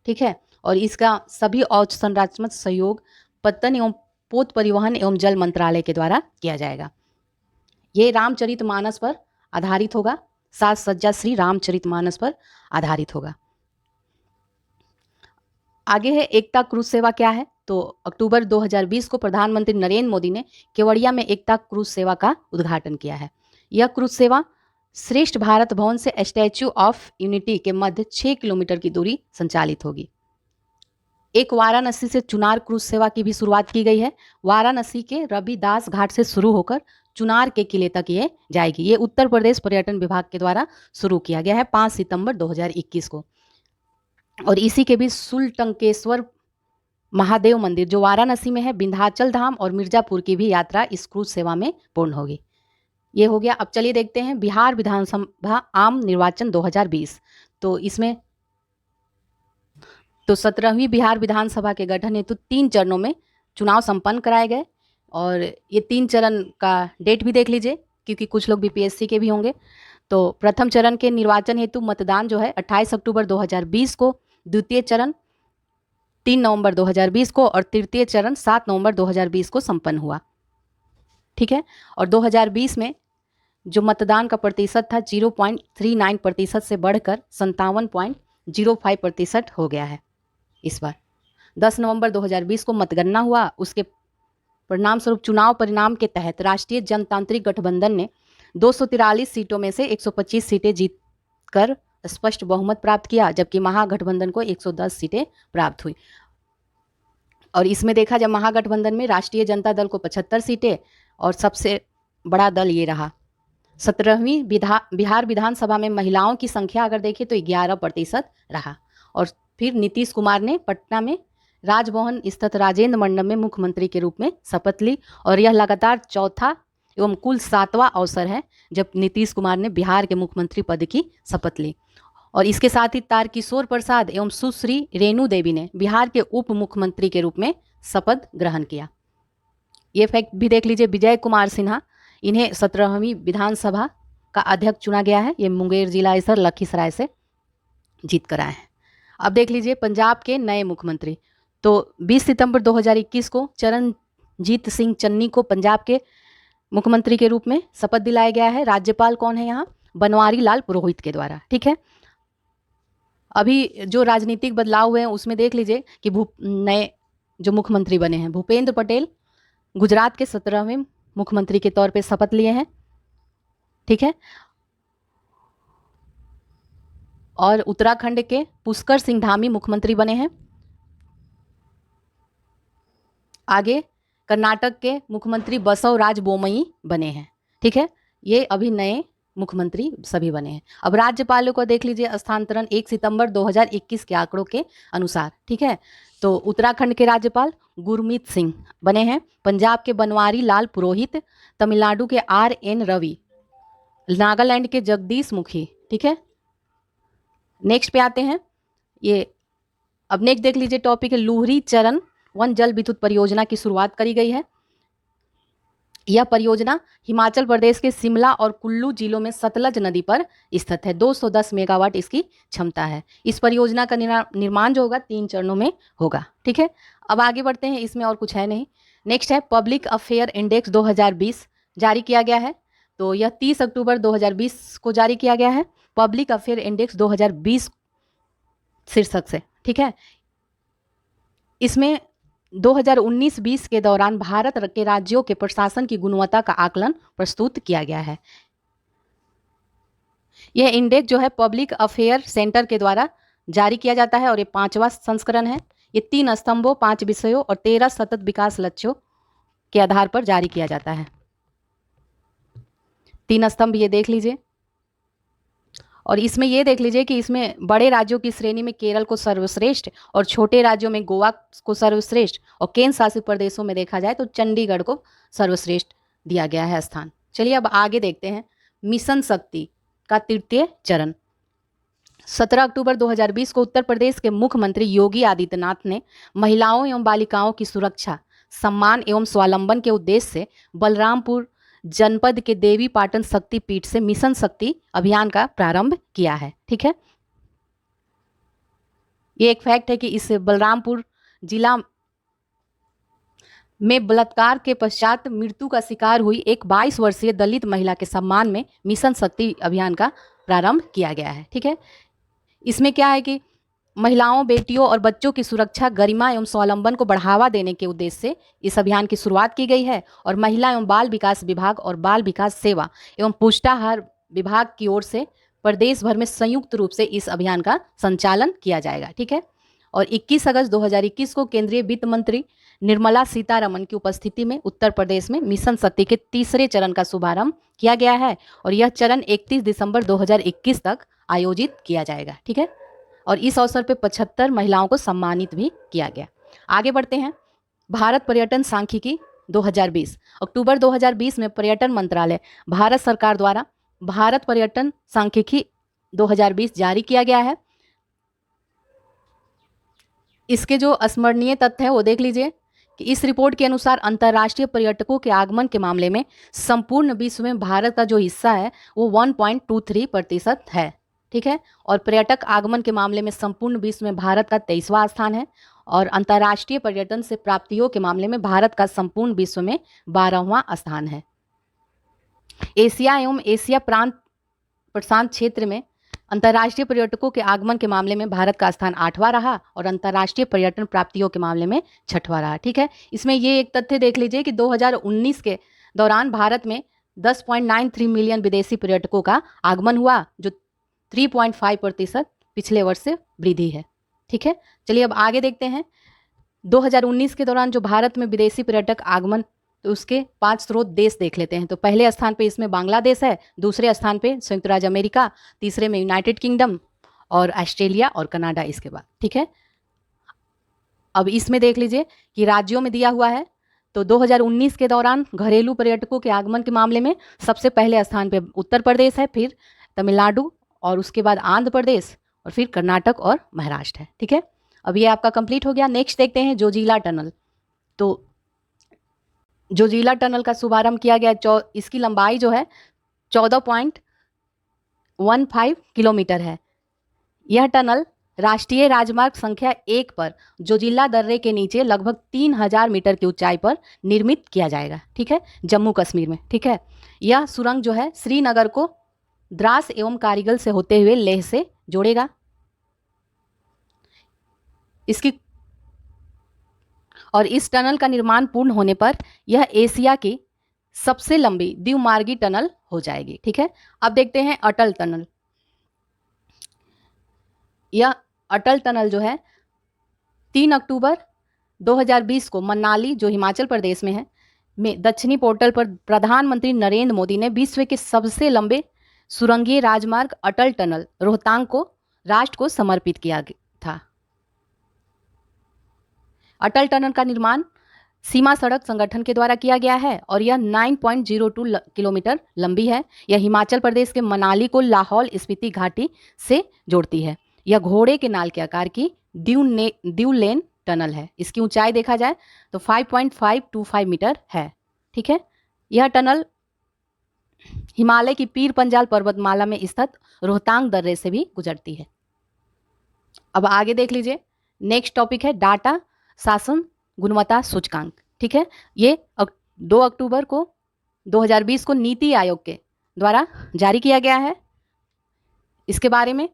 ठीक है, और इसका सभी अवसंरचनात्मक सहयोग पत्तन एवं पोत परिवहन एवं जल मंत्रालय के द्वारा किया जाएगा। ये रामचरितमानस पर आधारित होगा, साज सज्जा श्री रामचरितमानस पर आधारित होगा। आगे है एकता क्रूज सेवा क्या है। तो अक्टूबर 2020 को प्रधानमंत्री नरेंद्र मोदी ने केवड़िया में एकता क्रूज सेवा का उद्घाटन किया है। यह क्रूज सेवा श्रेष्ठ भारत भवन से स्टैच्यू ऑफ यूनिटी के मध्य 6 किलोमीटर की दूरी संचालित होगी। एक वाराणसी से चुनार क्रूज सेवा की भी शुरुआत की गई है। वाराणसी के रविदास घाट से शुरू होकर चुनार के किले तक ये जाएगी। ये उत्तर प्रदेश पर्यटन विभाग के द्वारा शुरू किया गया है 5 सितंबर 2021 को। और इसी के बीच शुलटंकेश्वर महादेव मंदिर जो वाराणसी में है, विंध्याचल धाम और मिर्जापुर की भी यात्रा इस क्रूज सेवा में पूर्ण होगी। ये हो गया। अब चलिए देखते हैं बिहार विधानसभा आम निर्वाचन 2020। तो इसमें 17वीं बिहार विधानसभा के गठन हेतु 3 चरणों में चुनाव संपन्न कराए गए। और ये 3 चरण का डेट भी देख लीजिए क्योंकि कुछ लोग बीपीएससी के भी होंगे। तो प्रथम चरण के निर्वाचन हेतु मतदान जो है 28 अक्टूबर 2020 को, द्वितीय चरण 3 नवंबर 2020 को और तृतीय चरण 7 नवंबर 2020 को संपन्न हुआ। ठीक है, और 2020 में जो मतदान का प्रतिशत था 0.39% से बढ़कर 57.05% हो गया है। इस बार 10 नवंबर 2020 को मतगणना हुआ। उसके परिणाम स्वरूप चुनाव परिणाम के तहत राष्ट्रीय जनतांत्रिक गठबंधन ने 243 सीटों में से 125 सीटें जीतकर स्पष्ट बहुमत प्राप्त किया, जबकि महागठबंधन को 110 सीटें प्राप्त हुई। और इसमें देखा जब महागठबंधन में राष्ट्रीय जनता दल को 75 सीटें और सबसे बड़ा दल ये रहा। 17वीं बिहार विधानसभा में महिलाओं की संख्या अगर देखें तो 11% रहा। और फिर नीतीश कुमार ने पटना में राजभवन स्थित राजेंद्र मंडप में मुख्यमंत्री के रूप में शपथ ली। और यह लगातार चौथा एवं कुल 7वां अवसर है जब नीतीश कुमार ने बिहार के मुख्यमंत्री पद की शपथ ली। और इसके साथ ही तारकिशोर प्रसाद एवं सुश्री रेणु देवी ने बिहार के उप मुख्यमंत्री के रूप में शपथ ग्रहण किया। ये फैक्ट भी देख लीजिए, विजय कुमार सिन्हा, इन्हें 17वीं विधानसभा का अध्यक्ष चुना गया है। ये मुंगेर जिला सर लखीसराय से जीत कर आए हैं। अब देख लीजिए पंजाब के नए मुख्यमंत्री। तो 20 सितंबर 2021 को चरणजीत सिंह चन्नी को पंजाब के मुख्यमंत्री के रूप में शपथ दिलाया गया है। राज्यपाल कौन है यहाँ? बनवारी लाल पुरोहित के द्वारा। ठीक है, अभी जो राजनीतिक बदलाव हुए हैं उसमें देख लीजिए कि नए जो मुख्यमंत्री बने हैं, भूपेंद्र पटेल गुजरात के 17वें मुख्यमंत्री के तौर पे शपथ लिए हैं। ठीक है, और उत्तराखंड के पुष्कर सिंह धामी मुख्यमंत्री बने हैं। आगे कर्नाटक के मुख्यमंत्री बसवराज बोमई बने हैं। ठीक है, ये अभी नए मुख्यमंत्री सभी बने हैं। अब राज्यपालों को देख लीजिए, स्थानांतरण 1 सितंबर 2021 के आंकड़ों के अनुसार। ठीक है, तो उत्तराखंड के राज्यपाल गुरमीत सिंह बने हैं, पंजाब के बनवारी लाल पुरोहित, तमिलनाडु के RN रवि, नागालैंड के जगदीश मुखी। ठीक है, नेक्स्ट पे आते हैं, ये अब नेक्स्ट देख लीजिए टॉपिक है लुहरी चरण 1 जल विद्युत परियोजना की शुरुआत करी गई है। यह परियोजना हिमाचल प्रदेश के शिमला और कुल्लू जिलों में सतलज नदी पर स्थित है। 210 मेगावाट इसकी क्षमता है। इस परियोजना का निर्माण जो होगा 3 चरणों में होगा। ठीक है, अब आगे बढ़ते हैं, इसमें और कुछ है नहीं। नेक्स्ट है पब्लिक अफेयर इंडेक्स 2020 जारी किया गया है। तो यह 30 अक्टूबर 2020 को जारी किया गया है, पब्लिक अफेयर इंडेक्स 2020 शीर्षक से। ठीक है, इसमें 2019-20 के दौरान भारत के राज्यों के प्रशासन की गुणवत्ता का आकलन प्रस्तुत किया गया है। यह इंडेक्स जो है पब्लिक अफेयर सेंटर के द्वारा जारी किया जाता है और ये 5वां संस्करण है। ये 3 स्तंभों, 5 विषयों और 13 सतत विकास लक्ष्यों के आधार पर जारी किया जाता है। 3 स्तंभ ये देख लीजिए, और इसमें ये देख लीजिए कि इसमें बड़े राज्यों की श्रेणी में केरल को सर्वश्रेष्ठ और छोटे राज्यों में गोवा को सर्वश्रेष्ठ और केंद्र शासित प्रदेशों में देखा जाए तो चंडीगढ़ को सर्वश्रेष्ठ दिया गया है स्थान। चलिए अब आगे देखते हैं मिशन शक्ति का 3य चरण। 17 अक्टूबर 2020 को उत्तर प्रदेश के मुख्यमंत्री योगी आदित्यनाथ ने महिलाओं एवं बालिकाओं की सुरक्षा, सम्मान एवं स्वावलंबन के उद्देश्य से बलरामपुर जनपद के देवी पाटन शक्ति पीठ से मिशन शक्ति अभियान का प्रारंभ किया है। ठीक है, ये एक फैक्ट है कि इस बलरामपुर जिला में बलात्कार के पश्चात मृत्यु का शिकार हुई एक 22 वर्षीय दलित महिला के सम्मान में मिशन शक्ति अभियान का प्रारंभ किया गया है। ठीक है, इसमें क्या है कि महिलाओं, बेटियों और बच्चों की सुरक्षा, गरिमा एवं स्वावलंबन को बढ़ावा देने के उद्देश्य से इस अभियान की शुरुआत की गई है और महिला एवं बाल विकास विभाग और बाल विकास सेवा एवं पुष्टाहार विभाग की ओर से प्रदेश भर में संयुक्त रूप से इस अभियान का संचालन किया जाएगा। ठीक है, और 21 अगस्त 2021 को केंद्रीय वित्त मंत्री निर्मला सीतारमण की उपस्थिति में उत्तर प्रदेश में मिशन शक्ति के 3रे चरण का शुभारंभ किया गया है और यह चरण 31 दिसंबर 2021 तक आयोजित किया जाएगा। ठीक है, और इस अवसर पर 75 महिलाओं को सम्मानित भी किया गया। आगे बढ़ते हैं, भारत पर्यटन सांख्यिकी 2020। अक्टूबर 2020 में पर्यटन मंत्रालय भारत सरकार द्वारा भारत पर्यटन सांख्यिकी 2020 जारी किया गया है। इसके जो स्मरणीय तथ्य है वो देख लीजिए कि इस रिपोर्ट के अनुसार अंतर्राष्ट्रीय पर्यटकों के आगमन के मामले में संपूर्ण विश्व में भारत का जो हिस्सा है वो 1.23% है। ठीक है, और पर्यटक आगमन के मामले में संपूर्ण विश्व में भारत का 23वां स्थान है और अंतर्राष्ट्रीय पर्यटन से प्राप्तियों के मामले में भारत का संपूर्ण विश्व में 12वां स्थान है। एशिया एवं एशिया प्रशांत क्षेत्र में अंतर्राष्ट्रीय पर्यटकों के आगमन के मामले में भारत का स्थान 8वां रहा और अंतर्राष्ट्रीय पर्यटन प्राप्तियों के मामले में 6वां रहा। ठीक है, इसमें ये एक तथ्य देख लीजिए कि 2019 के दौरान भारत में 10.93 मिलियन विदेशी पर्यटकों का आगमन हुआ, जो 3.5% पिछले वर्ष से वृद्धि है। ठीक है, चलिए अब आगे देखते हैं 2019 के दौरान जो भारत में विदेशी पर्यटक आगमन, तो उसके 5 स्रोत देश देख लेते हैं। तो पहले स्थान पे इसमें बांग्लादेश है, दूसरे स्थान पे संयुक्त राज्य अमेरिका, तीसरे में यूनाइटेड किंगडम और ऑस्ट्रेलिया और कनाडा इसके बाद। ठीक है, अब इसमें देख लीजिए कि राज्यों में दिया हुआ है। तो 2019 के दौरान घरेलू पर्यटकों के आगमन के मामले में सबसे पहले स्थान पे उत्तर प्रदेश है, फिर तमिलनाडु और उसके बाद आंध्र प्रदेश और फिर कर्नाटक और महाराष्ट्र है। ठीक है, अब ये आपका कंप्लीट हो गया। नेक्स्ट देखते हैं जोजिला टनल। तो जोजिला टनल का शुभारंभ किया गया, इसकी लंबाई जो है 14.15 किलोमीटर है। यह टनल राष्ट्रीय राजमार्ग संख्या 1 पर जोजिला दर्रे के नीचे लगभग 3000 मीटर की ऊंचाई पर निर्मित किया जाएगा। ठीक है, जम्मू कश्मीर में। ठीक है, यह सुरंग जो है श्रीनगर को द्रास एवं कारगिल से होते हुए लेह से जोड़ेगा। इस टनल का निर्माण पूर्ण होने पर यह एशिया की सबसे लंबी द्विमार्गी टनल हो जाएगी। ठीक है, अब देखते हैं अटल टनल। यह अटल टनल जो है 3 अक्टूबर 2020 को मनाली, जो हिमाचल प्रदेश में है, में दक्षिणी पोर्टल पर प्रधानमंत्री नरेंद्र मोदी ने विश्व के सबसे लंबे सुरंगीय राजमार्ग अटल टनल रोहतांग को राष्ट्र को समर्पित किया था। अटल टनल का निर्माण सीमा सड़क संगठन के द्वारा किया गया है और यह 9.02 किलोमीटर लंबी है। यह हिमाचल प्रदेश के मनाली को लाहौल स्पीति घाटी से जोड़ती है। यह घोड़े के नाल के आकार की ड्यू लेन टनल है। इसकी ऊंचाई देखा जाए तो 5.525 मीटर है। ठीक है, यह टनल हिमालय की पीर पंजाल पर्वतमाला में स्थित रोहतांग दर्रे से भी गुजरती है। अब आगे देख लीजिए, नेक्स्ट टॉपिक है डाटा शासन गुणवत्ता सूचकांक। ठीक है, ये 2 अक्टूबर को 2020 को नीति आयोग के द्वारा जारी किया गया है। इसके बारे में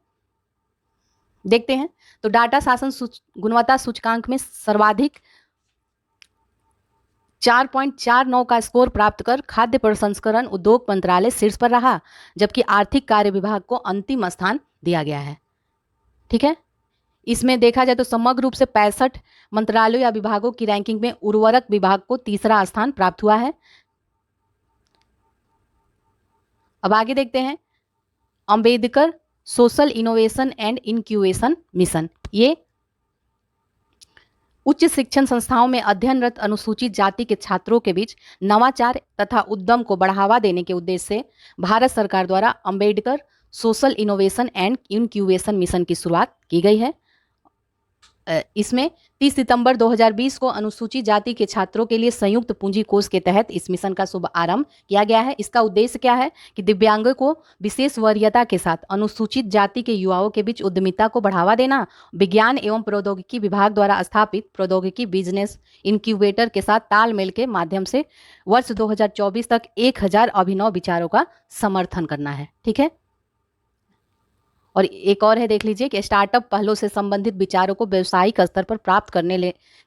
देखते हैं। तो डाटा शासन गुणवत्ता सूचकांक में सर्वाधिक 4.49 का स्कोर प्राप्त कर खाद्य प्रसंस्करण उद्योग मंत्रालय शीर्ष पर रहा, जबकि आर्थिक कार्य विभाग को अंतिम स्थान दिया गया है। ठीक है, इसमें देखा जाए तो समग्र रूप से 65 मंत्रालयों या विभागों की रैंकिंग में उर्वरक विभाग को तीसरा स्थान प्राप्त हुआ है। अब आगे देखते हैं Ambedkar social innovation and incubation mission. ये उच्च शिक्षण संस्थाओं में अध्ययनरत अनुसूचित जाति के छात्रों के बीच नवाचार तथा उद्यम को बढ़ावा देने के उद्देश्य से भारत सरकार द्वारा Ambedkar social innovation and incubation mission की शुरुआत की गई है। इसमें 30 सितंबर 2020 को अनुसूचित जाति के छात्रों के लिए संयुक्त पूंजी कोष के तहत इस मिशन का शुभ आरंभ किया गया है। इसका उद्देश्य क्या है कि दिव्यांगों को विशेष वरीयता के साथ अनुसूचित जाति के युवाओं के बीच उद्यमिता को बढ़ावा देना, विज्ञान एवं प्रौद्योगिकी विभाग द्वारा स्थापित प्रौद्योगिकी बिजनेस इंक्यूबेटर के साथ तालमेल के माध्यम से वर्ष 2024 तक 1000 अभिनव विचारों का समर्थन करना है। ठीक है, और एक और है, देख लीजिए कि स्टार्टअप पहलों से संबंधित विचारों को व्यावसायिक स्तर पर प्राप्त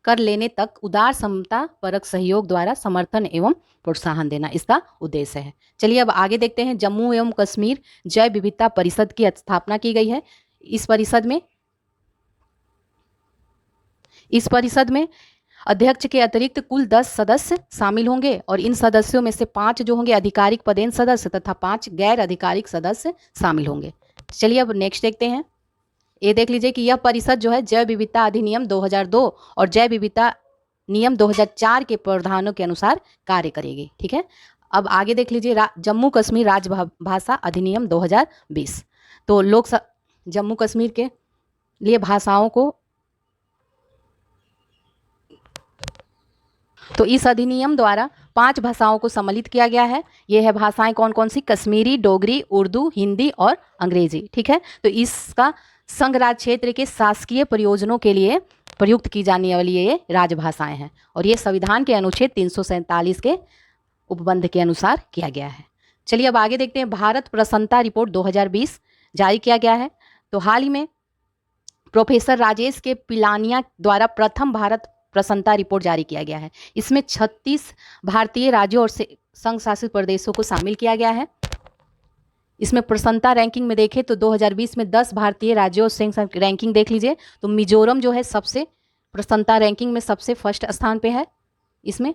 कर लेने तक उदार समता परक सहयोग द्वारा समर्थन एवं प्रोत्साहन देना इसका उद्देश्य है। चलिए अब आगे देखते हैं। जम्मू एवं कश्मीर जैव विविधता परिषद की स्थापना की गई है। इस परिषद में अध्यक्ष के अतिरिक्त कुल 10 सदस्य शामिल होंगे और इन सदस्यों में से 5 जो होंगे आधिकारिक पदेन सदस्य तथा 5 गैर आधिकारिक सदस्य शामिल होंगे। चलिए अब नेक्स्ट देखते हैं। ये देख लीजिए कि यह परिषद जो है जैव विविधता अधिनियम 2002 और जैव विविधता नियम 2004 के प्रावधानों के अनुसार कार्य करेगी। ठीक है, अब आगे देख लीजिए जम्मू कश्मीर राजभाषा अधिनियम 2020। तो जम्मू कश्मीर के लिए भाषाओं को, तो इस अधिनियम द्वारा 5 भाषाओं को सम्मिलित किया गया है। ये है भाषाएं कौन कौन सी? कश्मीरी, डोगरी, उर्दू, हिंदी और अंग्रेजी। ठीक है, तो इसका संघ राज्य क्षेत्र के शासकीय प्रयोजनों के लिए प्रयुक्त की जाने वाली ये राजभाषाएं हैं और ये संविधान के अनुच्छेद 347 के उपबंध के अनुसार किया गया है। चलिए अब आगे देखते हैं। भारत प्रसन्नता रिपोर्ट 2020 जारी किया गया है। तो हाल ही में प्रोफेसर राजेश के पिलानिया द्वारा प्रथम भारत प्रसन्नता रिपोर्ट जारी किया गया है। इसमें 36 भारतीय राज्यों और संघ शासित प्रदेशों को शामिल किया गया है। इसमें प्रसन्नता रैंकिंग में देखें तो 2020 में 10 भारतीय राज्यों और संघ रैंकिंग देख लीजिए तो मिजोरम जो है सबसे प्रसन्नता रैंकिंग में सबसे फर्स्ट स्थान पे है इसमें,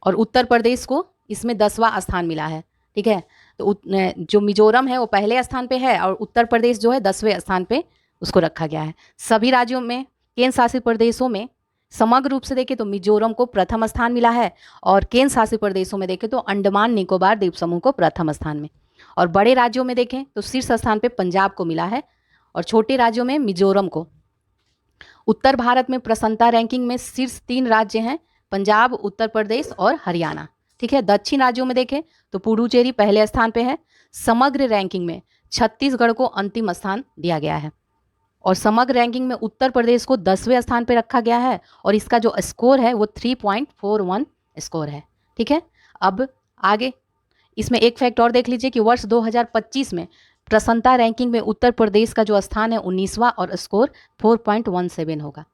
और उत्तर प्रदेश को इसमें 10वां स्थान मिला है। ठीक है, तो जो मिजोरम है वो पहले स्थान पे है और उत्तर प्रदेश जो है 10वें स्थान पे उसको रखा गया है। सभी राज्यों में, केंद्र शासित प्रदेशों में समग्र रूप से देखें तो मिजोरम को प्रथम स्थान मिला है और केंद्र शासित प्रदेशों में देखें तो अंडमान निकोबार द्वीप समूह को प्रथम स्थान में, और बड़े राज्यों में देखें तो शीर्ष स्थान पे पंजाब को मिला है और छोटे राज्यों में मिजोरम को। उत्तर भारत में प्रसन्नता रैंकिंग में शीर्ष 3 राज्य हैं, पंजाब, उत्तर प्रदेश और हरियाणा। ठीक है, दक्षिण राज्यों में देखें तो पुडुचेरी पहले स्थान पे है। समग्र रैंकिंग में छत्तीसगढ़ को अंतिम स्थान दिया गया है और समग्र रैंकिंग में उत्तर प्रदेश को 10वें स्थान पर रखा गया है और इसका जो स्कोर है वो 3.41 स्कोर है। ठीक है, अब आगे इसमें एक फैक्ट और देख लीजिए कि वर्ष 2025 में प्रसन्नता रैंकिंग में उत्तर प्रदेश का जो स्थान है 19वां और स्कोर 4.17 होगा।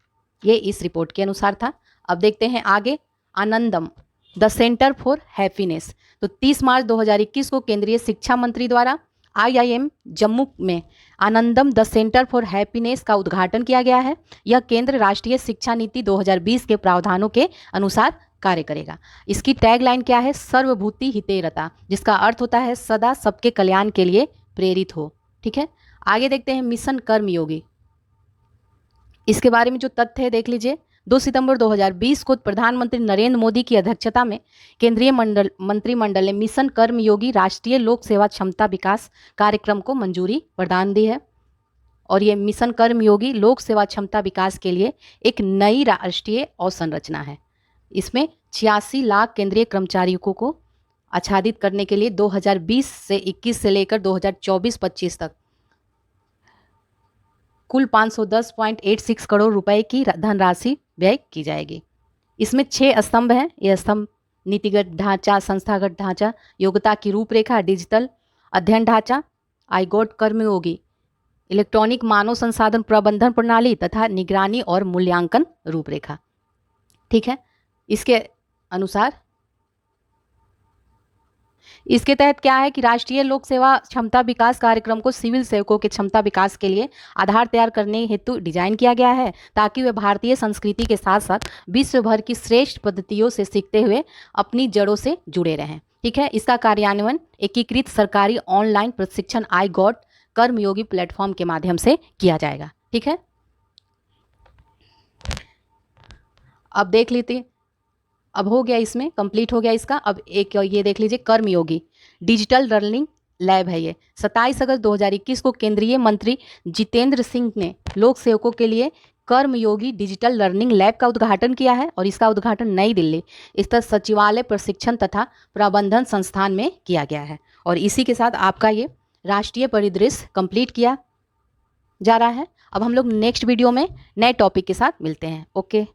ये इस रिपोर्ट के अनुसार था। अब देखते हैं आगे। आनंदम द सेंटर फॉर हैप्पीनेस। तो 30 मार्च 2021 को केंद्रीय शिक्षा मंत्री द्वारा IIM जम्मू में आनंदम द सेंटर फॉर हैप्पीनेस का उद्घाटन किया गया है। यह केंद्र राष्ट्रीय शिक्षा नीति 2020 के प्रावधानों के अनुसार कार्य करेगा। इसकी टैगलाइन क्या है? सर्वभूति हितेरता, जिसका अर्थ होता है सदा सबके कल्याण के लिए प्रेरित हो। ठीक है, आगे देखते हैं मिशन कर्मयोगी। इसके बारे में जो तथ्य है देख लीजिए। 2 सितंबर 2020 को प्रधानमंत्री नरेंद्र मोदी की अध्यक्षता में केंद्रीय मंत्रिमंडल ने मिशन कर्मयोगी राष्ट्रीय लोक सेवा क्षमता विकास कार्यक्रम को मंजूरी प्रदान दी है। और ये मिशन कर्मयोगी लोक सेवा क्षमता विकास के लिए एक नई राष्ट्रीय अवसंरचना है। इसमें 86 लाख केंद्रीय कर्मचारियों को आच्छादित करने के लिए 2020 से 21 से लेकर 2024-25 तक कुल 510.86 करोड़ रुपए की धनराशि व्यय की जाएगी। इसमें 6 स्तंभ हैं। ये स्तंभ नीतिगत ढांचा, संस्थागत ढांचा, योग्यता की रूपरेखा, डिजिटल अध्ययन ढांचा, आईगोट कर्मयोगी, इलेक्ट्रॉनिक मानव संसाधन प्रबंधन प्रणाली तथा निगरानी और मूल्यांकन रूपरेखा। ठीक है, इसके तहत क्या है कि राष्ट्रीय लोक सेवा क्षमता विकास कार्यक्रम को सिविल सेवकों के क्षमता विकास के लिए आधार तैयार करने हेतु डिजाइन किया गया है, ताकि वे भारतीय संस्कृति के साथ साथ विश्व भर की श्रेष्ठ पद्धतियों से सीखते हुए अपनी जड़ों से जुड़े रहें। ठीक है, इसका कार्यान्वयन एकीकृत सरकारी ऑनलाइन प्रशिक्षण आईगॉट कर्मयोगी प्लेटफॉर्म के माध्यम से किया जाएगा। ठीक है, अब देख लेते हैं। अब हो गया, इसमें कंप्लीट हो गया इसका। अब एक ये देख लीजिए, कर्मयोगी डिजिटल लर्निंग लैब है। ये 27 अगस्त 2021 को केंद्रीय मंत्री जितेंद्र सिंह ने लोक सेवकों के लिए कर्मयोगी डिजिटल लर्निंग लैब का उद्घाटन किया है, और इसका उद्घाटन नई दिल्ली स्थित सचिवालय प्रशिक्षण तथा प्रबंधन संस्थान में किया गया है। और इसी के साथ आपका ये राष्ट्रीय परिदृश्य कंप्लीट किया जा रहा है। अब हम लोग नेक्स्ट वीडियो में नए टॉपिक के साथ मिलते हैं। ओके।